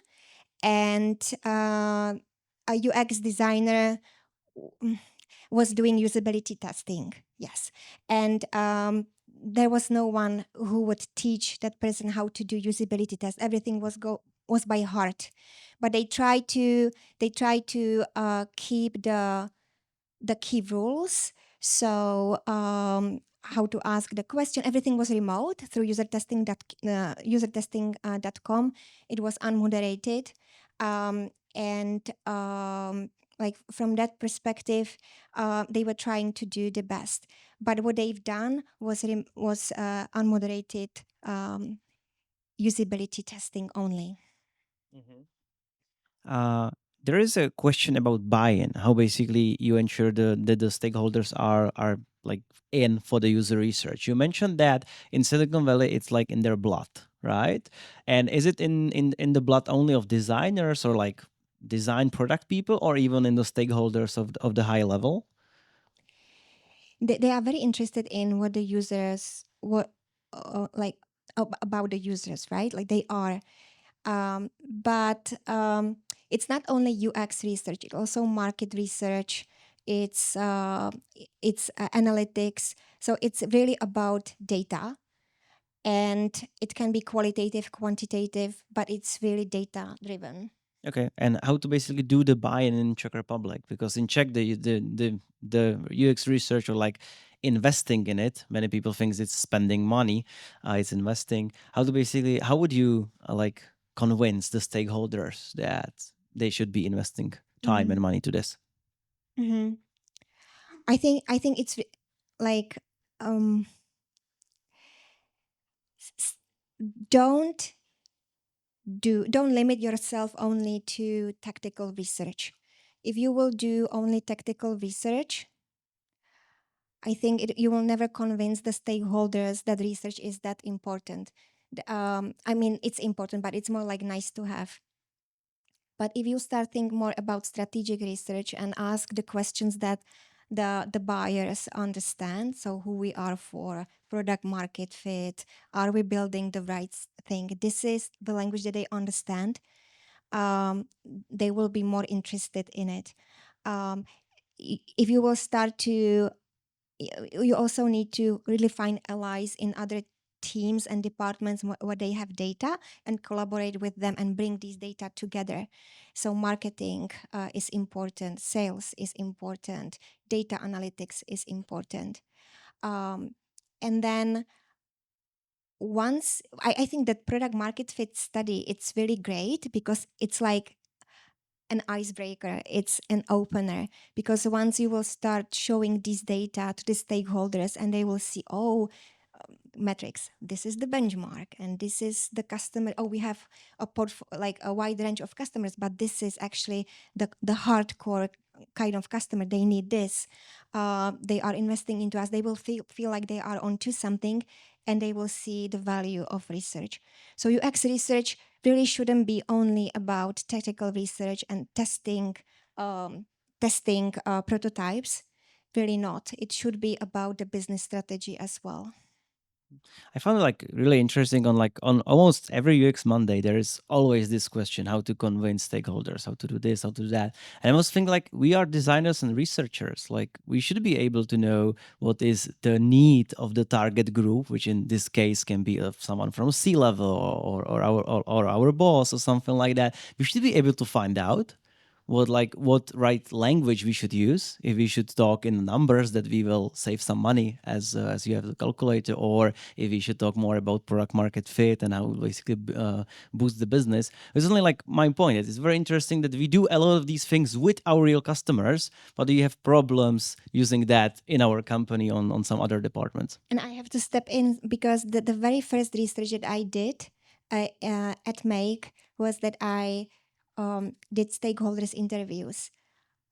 and a UX designer was doing usability testing. Yes, and there was no one who would teach that person how to do usability tests. Everything was by heart, but they try to keep the key rules. So how to ask the question. Everything was remote through usertesting.com. It was unmoderated, and like from that perspective, they were trying to do the best. But what they've done was unmoderated usability testing only. Uh, there is a question about buy-in. How basically you ensure that the stakeholders are like in for the user research. You mentioned that in Silicon Valley it's like in their blood, right? And is it in the blood only of designers or like design product people, or even in the stakeholders of the high level? They are very interested in what the users like about the users, right? Like they are, but it's not only UX research; it's also market research. It's analytics. So it's really about data, and it can be qualitative, quantitative, but it's really data driven. Okay, and how to basically do the buy-in in Czech Republic? Because in Czech, the UX research or like investing in it, many people think it's spending money, it's investing. How would you like convince the stakeholders that they should be investing time Mm-hmm. and money to this? Mm-hmm. I think it's like um, s- don't don't limit yourself only to tactical research. If you will do only tactical research, I think you will never convince the stakeholders that research is that important. I mean, it's important, but it's more like nice to have. But if you start think more about strategic research and ask the questions that the buyers understand, so who we are for, product market fit, are we building the right thing? This is the language that they understand. Um, they will be more interested in it. Um, if you will start to you also need to really find allies in other teams and departments where they have data and collaborate with them and bring these data together. So marketing is important, sales is important, data analytics is important. um, and then once I think that product market fit study, it's really great because it's like an icebreaker, it's an opener, because once you will start showing this data to the stakeholders and they will see, oh, metrics, this is the benchmark and this is the customer, oh, we have like a wide range of customers, but this is actually the hardcore kind of customer, they need this, they are investing into us, they will feel like they are onto something, and they will see the value of research. So UX research really shouldn't be only about technical research and testing prototypes. Really not. It should be about the business strategy as well. I found it like really interesting on almost every UX Monday, there is always this question, how to convince stakeholders, how to do this, how to do that. And I almost think like we are designers and researchers, like we should be able to know what is the need of the target group, which in this case can be of someone from C-level or our boss or something like that. We should be able to find out what right language we should use, if we should talk in numbers that we will save some money as you have the calculator, or if we should talk more about product market fit and how we basically boost the business. It's only like my point is it's very interesting that we do a lot of these things with our real customers, but we have problems using that in our company on some other departments. And I have to step in because the very first research that I did at Make was that I did stakeholders interviews.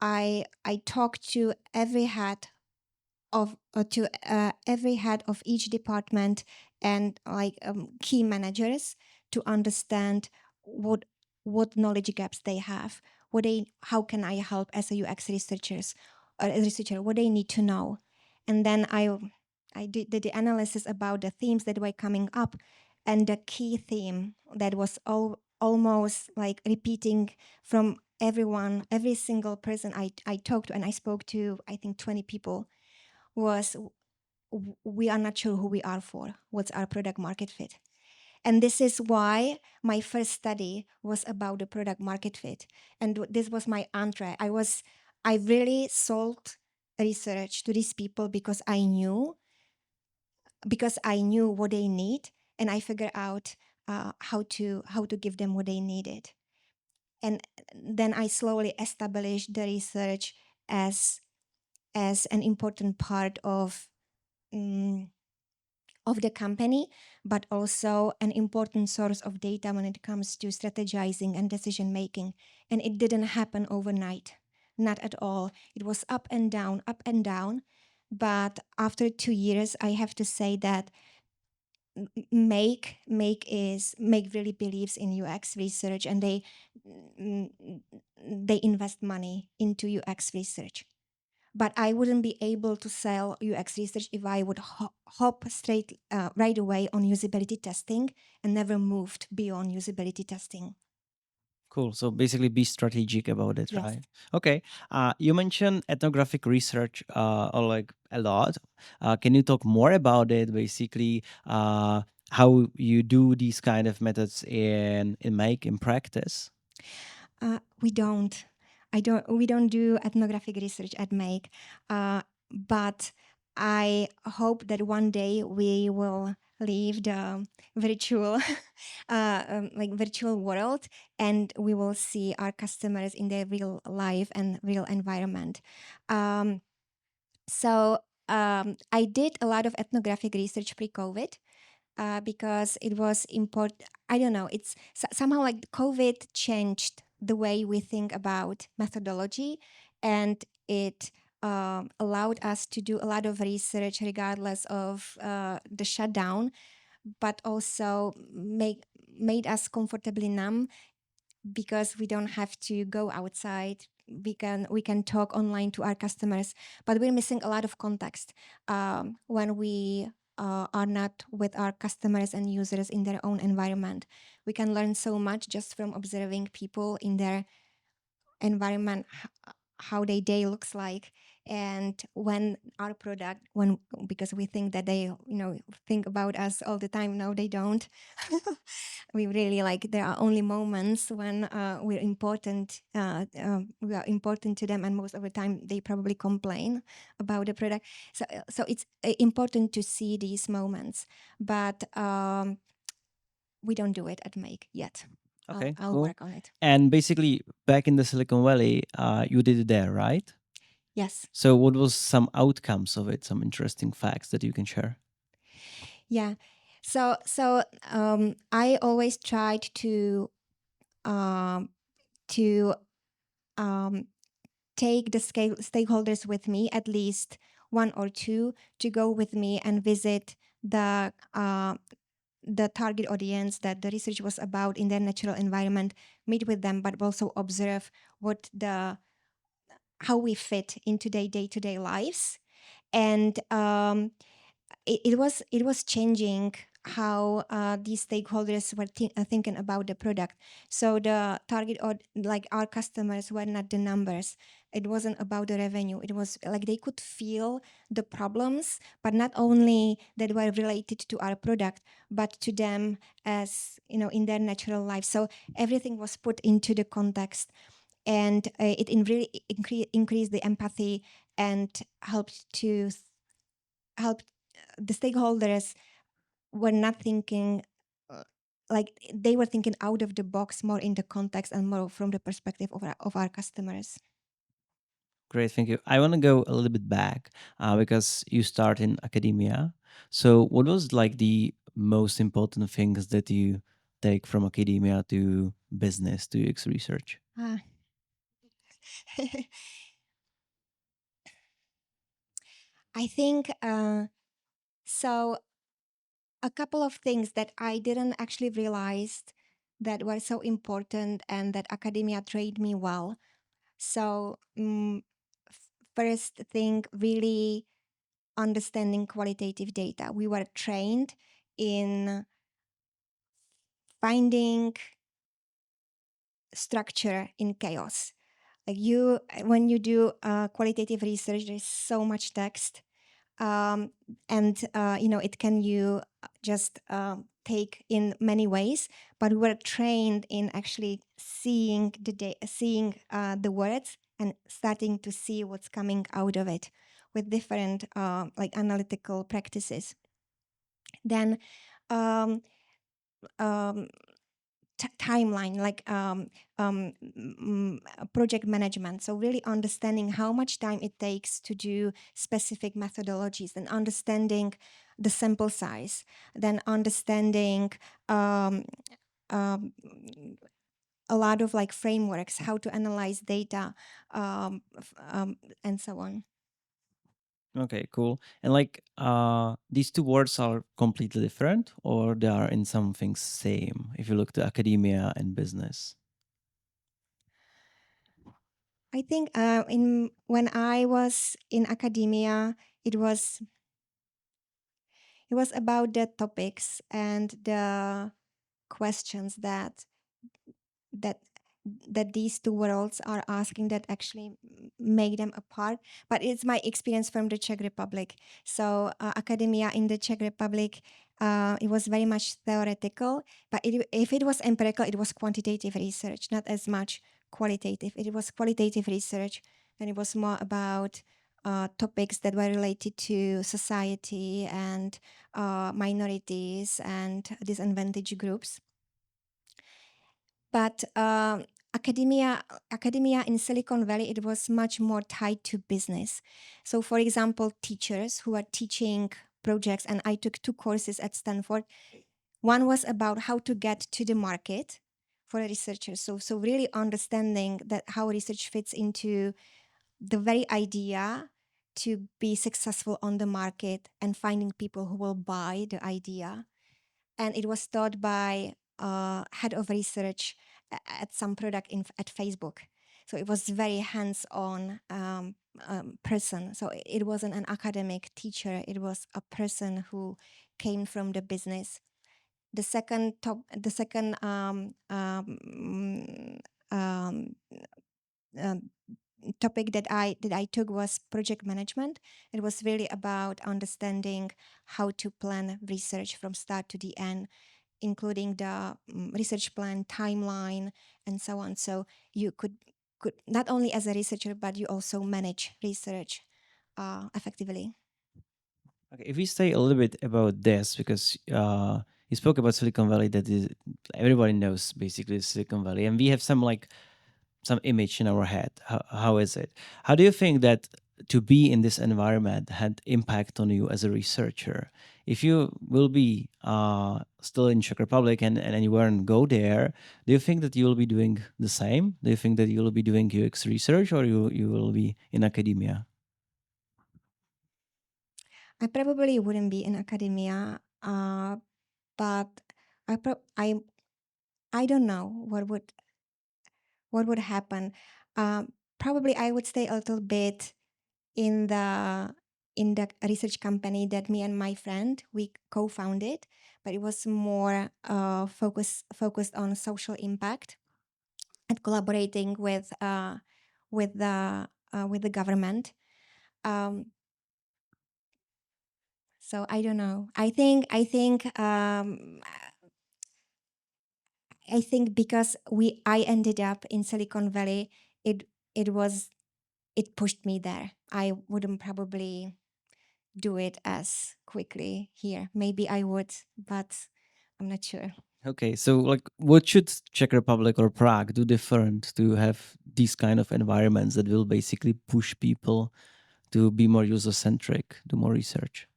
I talked to every head of each department and like key managers to understand what what knowledge gaps they have, how can I help as a UX researcher, what they need to know. And then I did the analysis about the themes that were coming up, and the key theme that was almost like repeating from every single person I talked to, and I spoke to I think 20 people, was we are not sure who we are for, what's our product market fit. And this is why my first study was about the product market fit. And this was my entree. I really sold research to these people because I knew what they need, and I figured out how to give them what they needed. And then I slowly established the research as an important part mm, of the company, but also an important source of data when it comes to strategizing and decision making. And it didn't happen overnight, not at all. It was up and down, up and down. But after 2 years, I have to say that Make really believes in UX research, and mm, they invest money into UX research. But I wouldn't be able to sell UX research if I would hop straight right away on usability testing and never moved beyond usability testing. Cool. So basically, be strategic about it, Yes. right? Okay. You mentioned ethnographic research or like a lot. Can you talk more about it? Basically, how you do these kind of methods in Make in practice? We don't. I don't. We don't do ethnographic research at Make, but I hope that one day we will leave the virtual, like virtual world, and we will see our customers in their real life and real environment. Um, so I did a lot of ethnographic research pre-COVID, because it was important. I don't know. It's somehow like COVID changed the way we think about methodology, and it allowed us to do a lot of research regardless of the shutdown, but also made us comfortably numb because we don't have to go outside. We can talk online to our customers, but we're missing a lot of context when we are not with our customers and users in their own environment. We can learn so much just from observing people in their environment, how their day looks like. And when our product, when because we think that they think about us all the time. No, they don't. We really like, there are only moments when we are important to them, and most of the time they probably complain about the product. So it's important to see these moments, but we don't do it at Make yet. Okay, I'll cool. work on it. And basically, back in the Silicon Valley, you did it there, right? Yes. So what was some outcomes of it? Some interesting facts that you can share? Yeah. So I always tried to um, to take the stakeholders with me, at least one or two, to go with me and visit the target audience that the research was about in their natural environment, meet with them, but also observe how we fit into their day-to-day lives. And it was changing how these stakeholders were thinking about the product. So the target, or like our customers, were not the numbers. It wasn't about the revenue. It was like they could feel the problems, but not only that were related to our product, but to them as in their natural life. So everything was put into the context, and it really increased the empathy and helped the stakeholders were not thinking like they were thinking out of the box, more in the context and more from the perspective of our customers. Great, thank you. I want to go a little bit back because you start in academia. So what was like the most important things that you take from academia to business, to UX research? Ah. I think so. A couple of things that I didn't actually realize that were so important and that academia trained me well. So first thing, really understanding qualitative data. We were trained in finding structure in chaos. Like when you do qualitative research, there's so much text, and it can you just take in many ways. But we were trained in actually seeing the words and starting to see what's coming out of it with different like analytical practices. Then um, um, timeline, like project management. So really understanding how much time it takes to do specific methodologies, and understanding the sample size, then understanding um, a lot of like frameworks, how to analyze data, and so on. Okay, cool. And like these two words are completely different, or they are in some things same if you look to academia and business? I think in when I was in academia, it was about the topics and the questions that that these two worlds are asking that actually make them apart. But it's my experience from the Czech Republic. So academia in the Czech Republic, it was very much theoretical. But if it was empirical, it was quantitative research, not as much qualitative. It was qualitative research, and it was more about topics that were related to society and minorities and disadvantaged groups. But academia in Silicon Valley, it was much more tied to business. So, for example, teachers who are teaching projects, and I took 2 courses at Stanford. One was about how to get to the market for a researcher. So really understanding that how research fits into the very idea to be successful on the market and finding people who will buy the idea. And it was taught by head of research at some product at Facebook. So it was very hands-on person. So it wasn't an academic teacher. It was a person who came from the business. The second topic that I took was project management. It was really about understanding how to plan research from start to the end, including the research plan, timeline, and so on. So you could not only as a researcher, but you also manage research effectively. Okay, if we stay a little bit about this, because you spoke about Silicon Valley, that is everybody knows basically Silicon Valley, and we have some image in our head. How is it? How do you think that to be in this environment had impact on you as a researcher? If you will be still in Czech Republic and you weren't go there, do you think that you will be doing the same? Do you think that you will be doing UX research, or you will be in academia? I probably wouldn't be in academia, but I pro- I don't know what would happen. Probably I would stay a little bit in the research company that me and my friend we co-founded, but it was more focused on social impact and collaborating with the government. So I don't know. I think because I ended up in Silicon Valley, it it was it pushed me there. I wouldn't probably do it as quickly here. Maybe I would, but I'm not sure. Okay, so like, what should Czech Republic or Prague do different to have these kind of environments that will basically push people to be more user centric, do more research?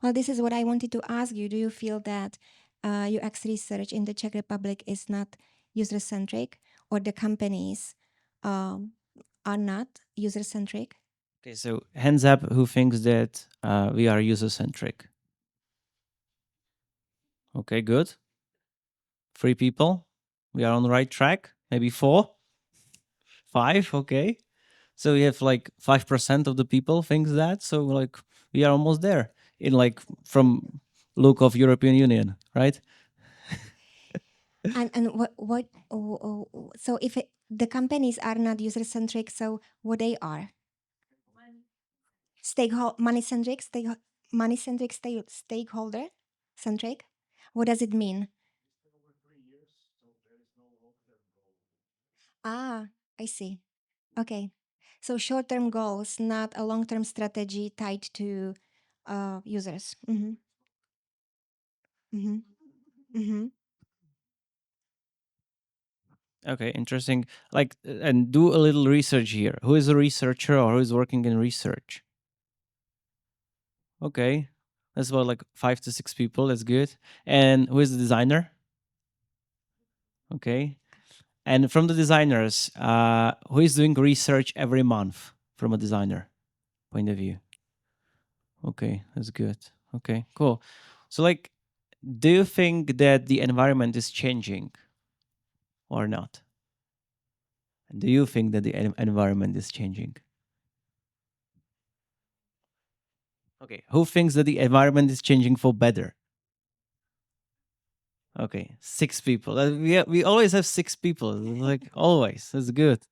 Well, this is what I wanted to ask you. Do you feel that UX research in the Czech Republic is not user centric, or the companies are not user centric? Okay, so hands up who thinks that we are user centric. Okay, good. 3 people. We are on the right track. Maybe 4, 5. Okay. So we have like 5% of the people thinks that. So like we are almost there in like from look of European Union, right? And what so if the companies are not user centric, so what they are? Money centric, stakeholder centric. What does it mean? Ah, I see. Okay. So short term goals, not a long term strategy tied to users. Mm-hmm. Mm-hmm. Mm-hmm. Okay, interesting. Like, and do a little research here. Who is a researcher or who is working in research? Okay, that's about like 5 to 6 people. That's good. And who is the designer? Okay, and from the designers, who is doing research every month from a designer point of view? Okay, that's good. Okay, cool. So, like, do you think that the environment is changing or not? Do you think that the environment is changing? Okay, who thinks that the environment is changing for better? Okay, 6 people. We always have 6 people. Like always, that's good.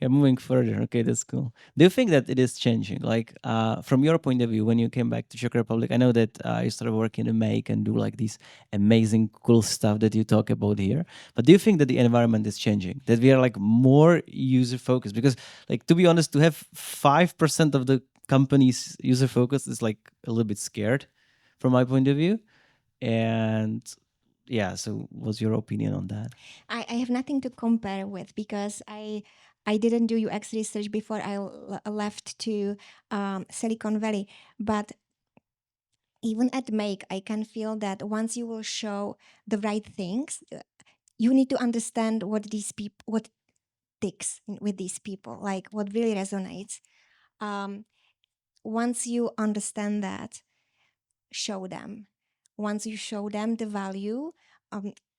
Yeah, moving further. Okay, that's cool. Do you think that it is changing? Like, from your point of view, when you came back to Czech Republic, I know that you started working in Make and do like these amazing, cool stuff that you talk about here. But do you think that the environment is changing? That we are like more user focused? Because, like, to be honest, to have 5% of the company's user focus is like a little bit scared, from my point of view. And yeah, so what's your opinion on that? I have nothing to compare with because I didn't do UX research before I left to Silicon Valley. But even at Make, I can feel that once you will show the right things, you need to understand what these people, what ticks with these people, like what really resonates. Um, Once you understand that, show them. Once you show them the value,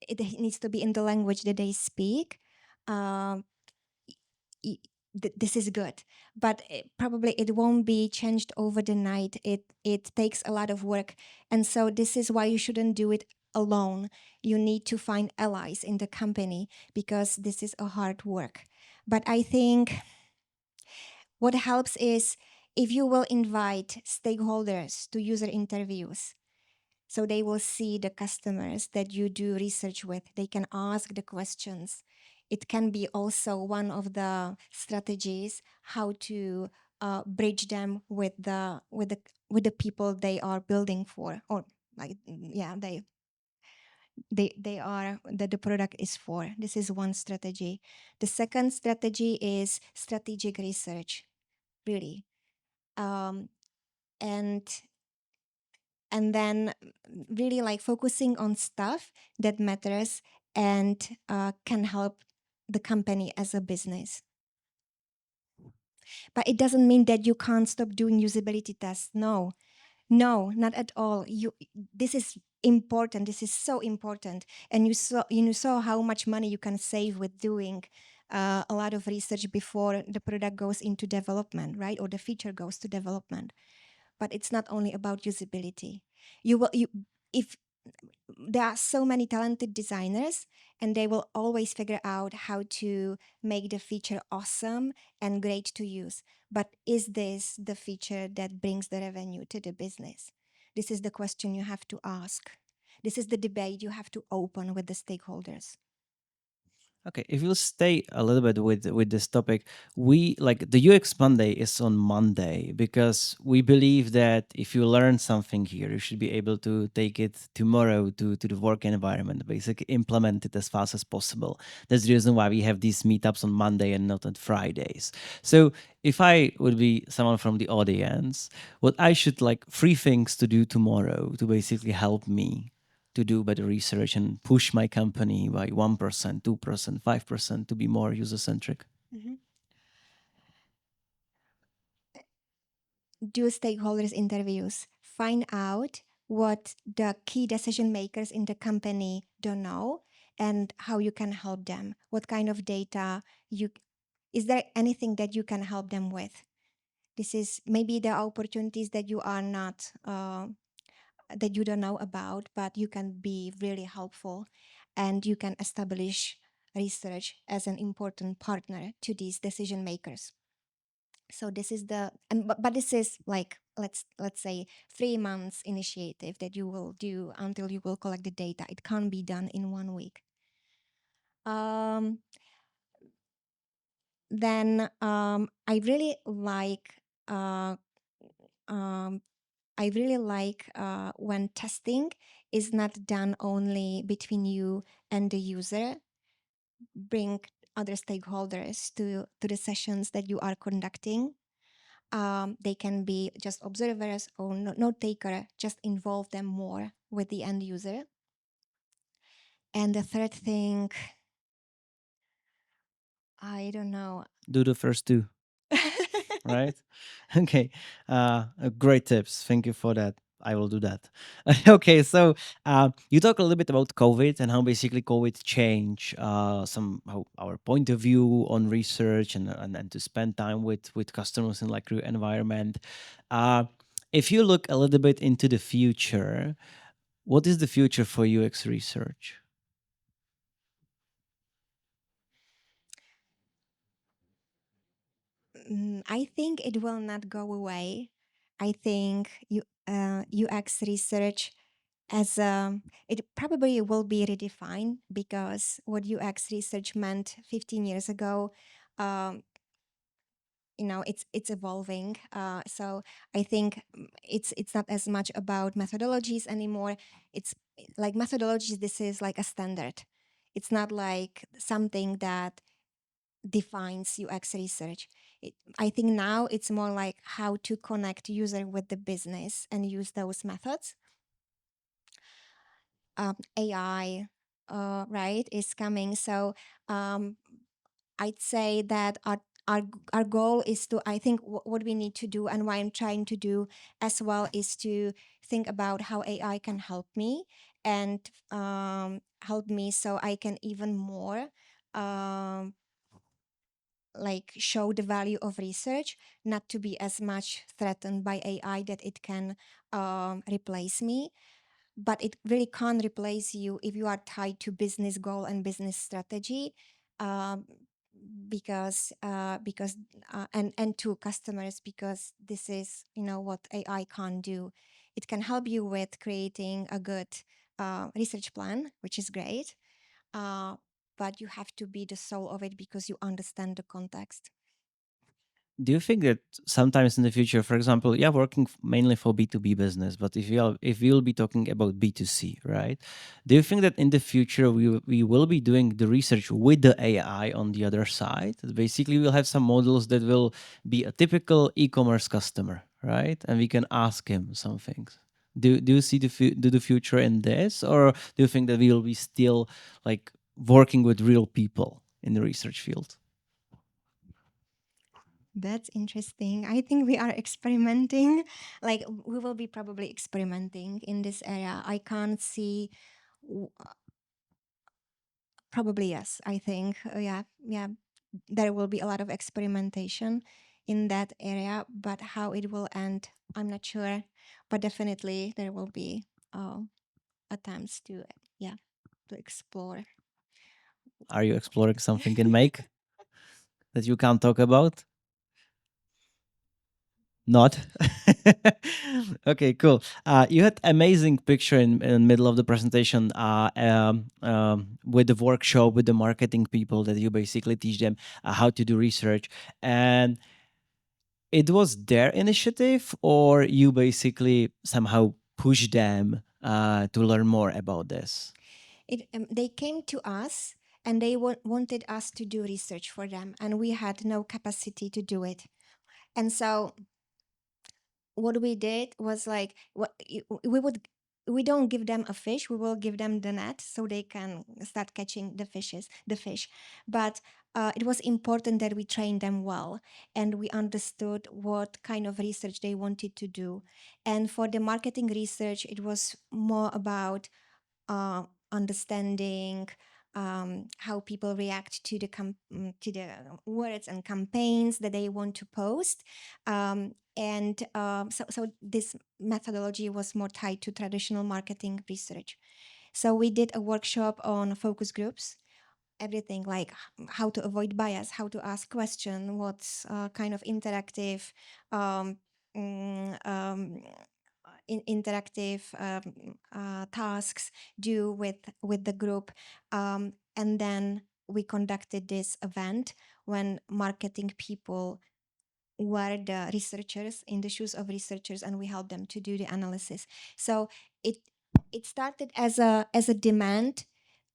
it needs to be in the language that they speak. Um, this is good, but probably it won't be changed over the night. It takes a lot of work, and so this is why you shouldn't do it alone. You need to find allies in the company because this is a hard work. But I think what helps is if you will invite stakeholders to user interviews, so they will see the customers that you do research with. They can ask the questions. It can be also one of the strategies how to bridge them with the people they are building for, or like yeah they are that the product is for. This is one strategy. The second strategy is strategic research, really, um, and then really like focusing on stuff that matters and can help the company as a business. But it doesn't mean that you can't stop doing usability tests. No, no, not at all. This is important. This is so important. And you saw how much money you can save with doing a lot of research before the product goes into development, right? Or the feature goes to development. But it's not only about usability. You if there are so many talented designers and they will always figure out how to make the feature awesome and great to use, but is this the feature that brings the revenue to the business? This is the question you have to ask. This is the debate you have to open with the stakeholders. Okay, if you'll stay a little bit with this topic, we like the UX Monday is on Monday because we believe that if you learn something here, you should be able to take it tomorrow to the work environment, basically implement it as fast as possible. That's the reason why we have these meetups on Monday and not on Fridays. So if I would be someone from the audience, what I should like three things to do tomorrow to basically help me to do better research and push my company by 1%, 2%, 5% to be more user centric? Mhm. Do stakeholders interviews, find out what the key decision makers in the company don't know and how you can help them. What kind of data you is there anything that you can help them with? This is maybe there are opportunities that you are not that you don't know about, but you can be really helpful and you can establish research as an important partner to these decision makers. So this is the but this is like let's say 3 months initiative that you will do until you will collect the data. It can't be done in 1 week. um, then I really like um, when testing is not done only between you and the user. Bring other stakeholders to the sessions that you are conducting. They can be just observers or note taker. Just involve them more with the end user. And the third thing, I don't know. Do the first two, right? Okay, great tips. Thank you for that. I will do that. Okay, so you talk a little bit about COVID and how basically COVID changed some how our point of view on research and to spend time with customers in like your environment. Uh, if you look a little bit into the future, what is the future for UX research? I think it will not go away. I think UX research as it probably will be redefined, because what UX research meant 15 years ago, um, it's evolving. So I think it's not as much about methodologies anymore. It's like methodologies. This is like a standard. It's not like something that defines UX research. I think now it's more like how to connect user with the business and use those methods. AI, right, is coming. So um, I'd say that our goal is to, I think what we need to do and what I'm trying to do as well is to think about how AI can help me, and help me so I can even more um, like show the value of research, not to be as much threatened by AI that it can replace me. But it really can't replace you if you are tied to business goal and business strategy, um, because and to customers, because this is what AI can't do. It can help you with creating a good research plan, which is great, uh, but you have to be the soul of it because you understand the context. Do you think that sometimes in the future, for example, yeah, working mainly for B2B business, but if you'll be talking about B2C, right? Do you think that in the future we will be doing the research with the AI on the other side? Basically, we'll have some models that will be a typical e-commerce customer, right? And we can ask him some things. Do you see the future in this, or do you think that we will be still like working with real people in the research field? That's interesting. I think we are experimenting. Like we will be probably experimenting in this area. I can't see. w- Probably yes. I think yeah, yeah. There will be a lot of experimentation in that area, but how it will end, I'm not sure. But definitely there will be attempts to yeah to explore. Are you exploring something in Make that you can't talk about? Not. Okay, cool. You had amazing picture in the middle of the presentation with the workshop with the marketing people that you basically teach them how to do research, and it was their initiative, or you basically somehow push them to learn more about this. They came to us and they wanted us to do research for them, and we had no capacity to do it. And so what we did was like we don't give them a fish, we will give them the net so they can start catching the fish. But it was important that we trained them well, and we understood what kind of research they wanted to do. And for the marketing research, it was more about understanding how people react to to the words and campaigns that they want to post, so this methodology was more tied to traditional marketing research. So we did a workshop on focus groups, everything like how to avoid bias, how to ask question, what's kind of interactive um, mm, um, interactive tasks do with the group, and then we conducted this event when marketing people were the researchers in the shoes of researchers, and we helped them to do the analysis. So it it started as a demand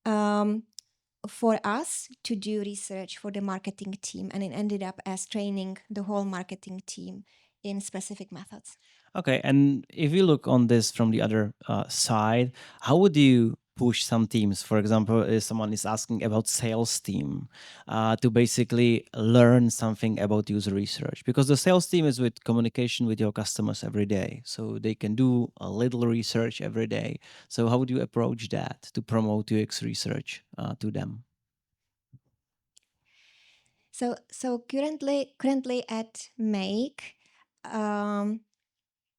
um, for us to do research for the marketing team, and it ended up as training the whole marketing team in specific methods. Okay, and if you look on this from the other side, how would you push some teams? For example, if someone is asking about sales team to basically learn something about user research, because the sales team is with communication with your customers every day, so they can do a little research every day. So how would you approach that to promote UX research to them? So currently at Make, um,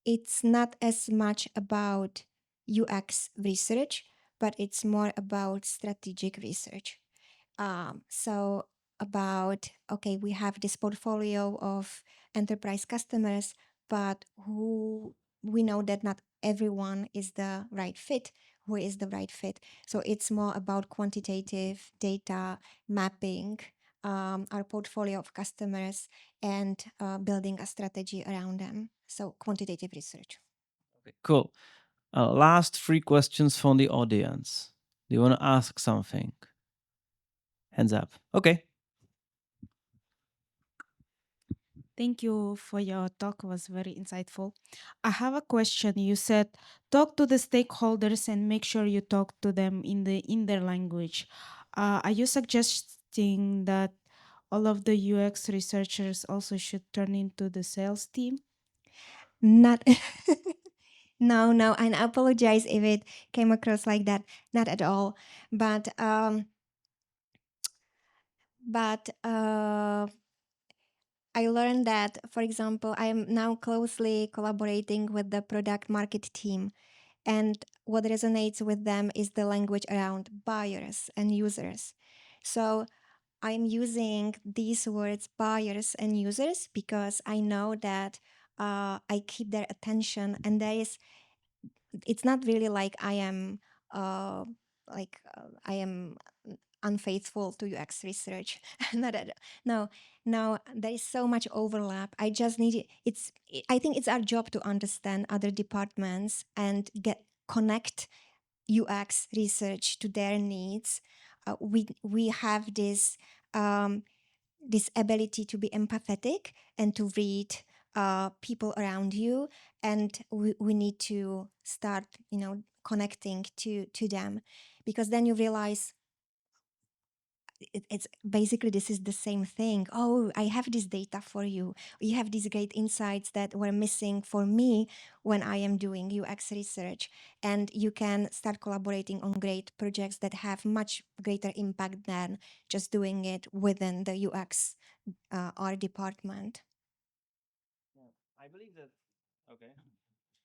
it's not as much about UX research, but it's more about strategic research. So about, okay, we have this portfolio of enterprise customers, but who we know that not everyone is the right fit. Who is the right fit? So it's more about quantitative data mapping our portfolio of customers and building a strategy around them. So quantitative research. Okay, cool. Last three questions from the audience. Do you want to ask something? Hands up. Okay. Thank you for your talk. It was very insightful. I have a question. You said talk to the stakeholders and make sure you talk to them in their language. Are you suggesting that all of the UX researchers also should turn into the sales team? Not no, and I apologize if it came across like that. Not at all. But I learned that, for example, I am now closely collaborating with the product market team. And what resonates with them is the language around buyers and users. So I'm using these words, buyers and users, because I know that I keep their attention, and it's not really like uh, I am unfaithful to UX research. Not at, no, no, there is so much overlap. I just need I think it's our job to understand other departments and connect UX research to their needs. We have this ability to be empathetic and to read people around you, and we need to start connecting to them, because then you realize it's basically this is the same thing. Oh, I have this data for you. You have these great insights that were missing for me when I am doing UX research. And you can start collaborating on great projects that have much greater impact than just doing it within the UX our department. I believe that. Okay.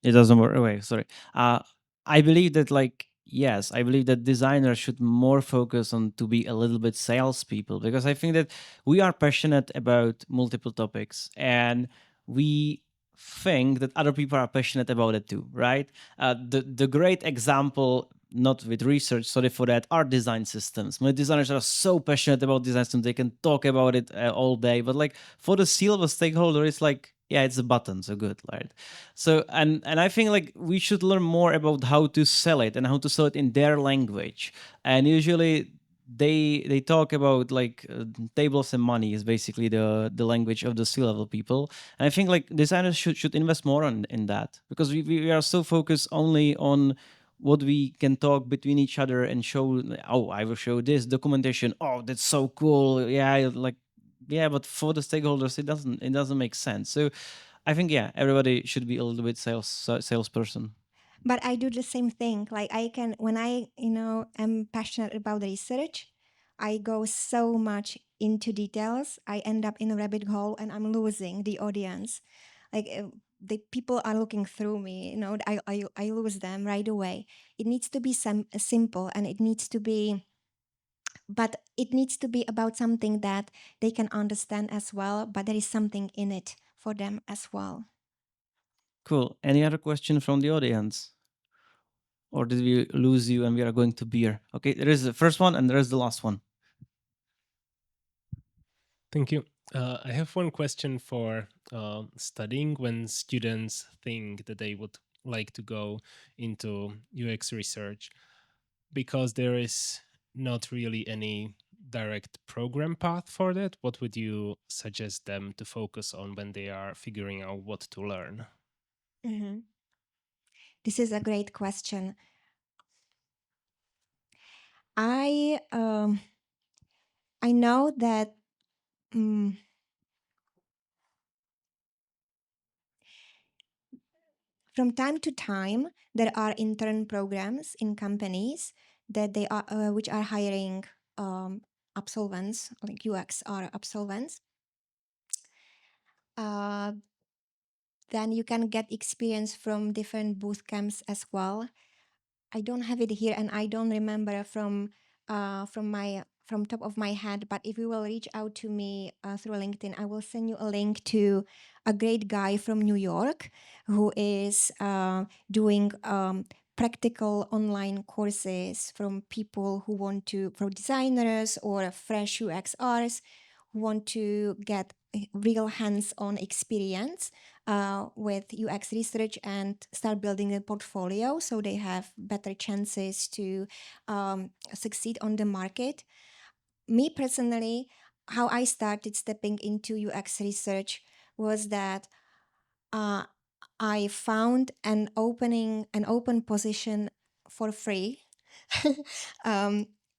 It doesn't work. Okay, sorry. I believe that, like, yes, I believe that designers should more focus on to be a little bit salespeople, because I think that we are passionate about multiple topics, and we think that other people are passionate about it too, right? The great example, not with research, sorry for that, are design systems. My designers are so passionate about design systems, they can talk about it all day, but like for the C-level stakeholder, it's like, yeah, it's a button, so good, right? So and I think like we should learn more about how to sell it and how to sell it in their language. And usually they talk about like tables and money is basically the language of the C-level people. And I think like designers should invest more in that, because we are so focused only on what we can talk between each other and show. Oh, I will show this documentation. Oh, that's so cool. Yeah, like, yeah, but for the stakeholders it doesn't make sense. So I think, yeah, everybody should be a little bit salesperson. But I do the same thing. Like I can, when I am passionate about the research, I go so much into details. I end up in a rabbit hole, and I'm losing the audience. Like the people are looking through me. I lose them right away. It needs to be simple, and it needs to be about something that they can understand as well. But there is something in it for them as well. Cool. Any other question from the audience? Or did we lose you and we are going to beer? Okay, there is the first one and there is the last one. Thank you. I have one question for studying when students think that they would like to go into UX research, because there is not really any direct program path for that. What would you suggest them to focus on when they are figuring out what to learn? Mhm. This is a great question. I know that from time to time there are intern programs in companies that they are which are hiring absolvents, like UX or absolvents. Uh, then you can get experience from different boot camps as well. I don't have it here, and I don't remember from my from top of my head, but if you will reach out to me through LinkedIn, I will send you a link to a great guy from New York who is doing practical online courses from people who want to, for designers or fresh UXRs who want to get real hands-on experience with UX research and start building a portfolio so they have better chances to succeed on the market. Me personally, how I started stepping into UX research was that I found an open position for free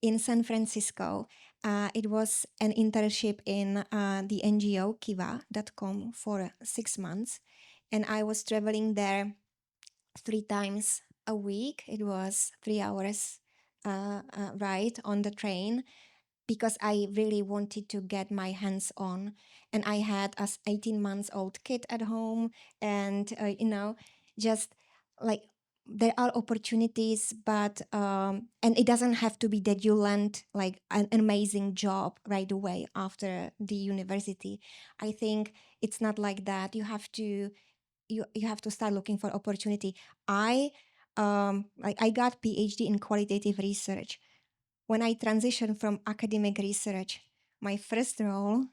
in San Francisco. It was an internship in the NGO Kiva.com for 6 months. And I was traveling there 3 times a week. It was 3 hours ride on the train because I really wanted to get my hands on. And I had a 18 months old kid at home and, just like there are opportunities, but, and it doesn't have to be that you land like an amazing job right away after the university. I think it's not like that. You have to start looking for opportunity. I got PhD in qualitative research. When I transitioned from academic research, my first role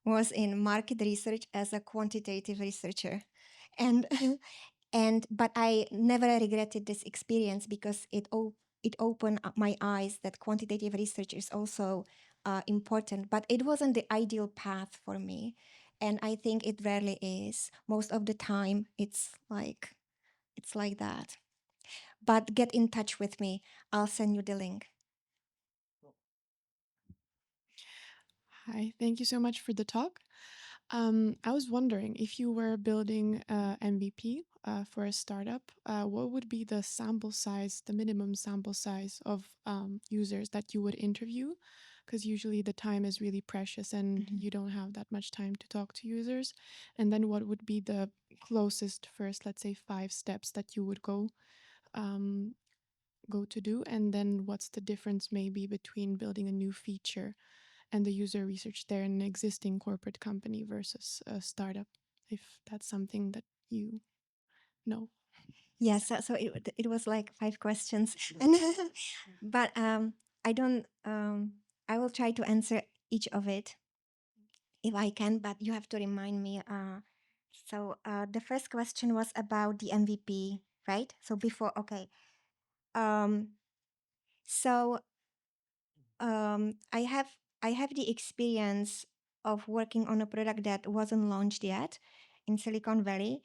was in market research as a quantitative researcher. And but I never regretted this experience because it opened up my eyes that quantitative research is also important, but it wasn't the ideal path for me. And I think it rarely is. Most of the time it's like that. But get in touch with me. I'll send you the link. Hi, thank you so much for the talk. I was wondering if you were building MVP for a startup, what would be the sample size, the minimum sample size of users that you would interview? Because usually the time is really precious and you don't have that much time to talk to users. And then what would be the closest first, let's say 5 steps that you would go to do? And then what's the difference maybe between building a new feature and the user research there in an existing corporate company versus a startup, if that's something that you know? Yes, so it was like 5 questions, and but I don't. I will try to answer each of it if I can, but you have to remind me. So the first question was about the MVP, right? So before, okay. So I have the experience of working on a product that wasn't launched yet in Silicon Valley.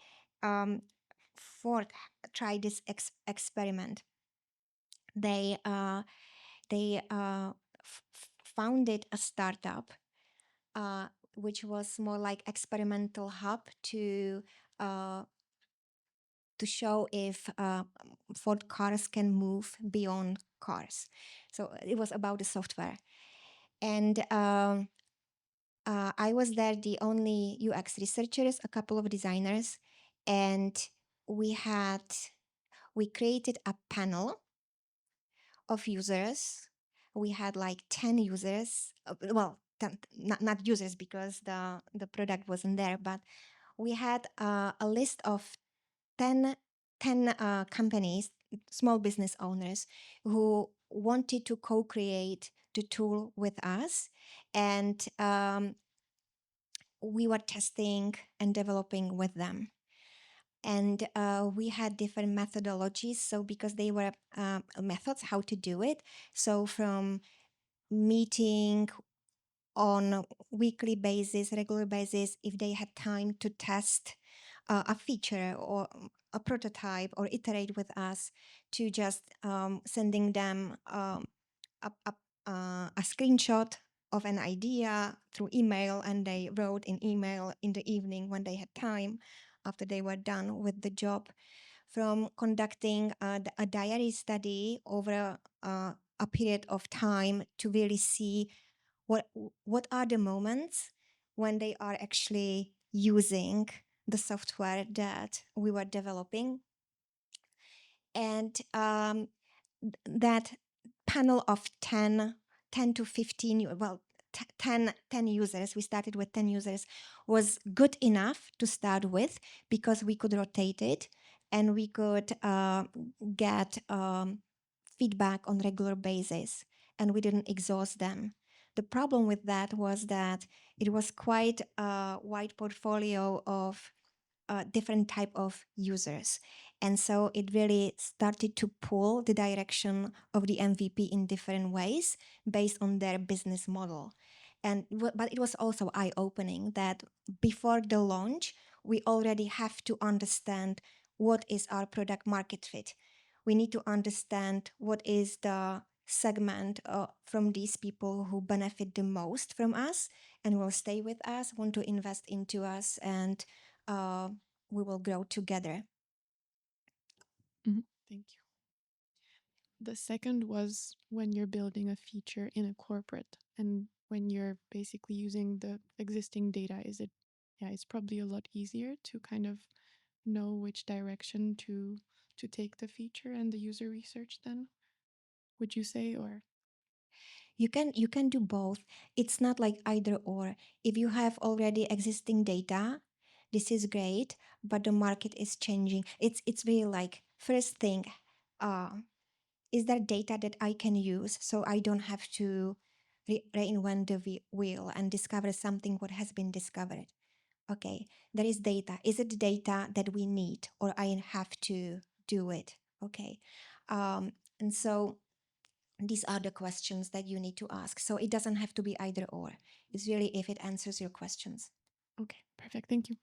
Ford tried this experiment. They founded a startup, which was more like experimental hub to show if Ford cars can move beyond cars. So it was about the software, and I was there the only UX researchers, a couple of designers, and we created a panel of users. We had like 10 users, well, 10, not users because the product wasn't there, but we had a list of 10 companies, small business owners who wanted to co-create the tool with us. And we were testing and developing with them. And we had different methodologies. So because they were methods how to do it. So from meeting on a weekly basis, regular basis, if they had time to test a feature or a prototype or iterate with us, to just sending them a screenshot of an idea through email, and they wrote in email in the evening when they had time after they were done with the job, from conducting a diary study over a period of time to really see what are the moments when they are actually using the software that we were developing. And that panel of 10 10 to 15, 10 users, we started with 10 users, was good enough to start with because we could rotate it and we could get feedback on regular basis, and we didn't exhaust them. The problem with that was that it was quite a wide portfolio of different type of users, and so it really started to pull the direction of the MVP in different ways based on their business model. But it was also eye-opening that before the launch we already have to understand what is our product market fit. We need to understand what is the segment from these people who benefit the most from us and will stay with us, want to invest into us, and we will grow together. Thank you. The second was when you're building a feature in a corporate and when you're basically using the existing data, it's probably a lot easier to kind of know which direction to take the feature and the user research then, would you say? Or You can do both. It's not like either or. If you have already existing data, this is great, but the market is changing. It's really like, first thing, is there data that I can use so I don't have to reinvent the wheel and discover something what has been discovered? Okay, there is data. Is it data that we need or I have to do it? Okay, and so these are the questions that you need to ask. So it doesn't have to be either or. It's really if it answers your questions. okay, perfect. Thank you.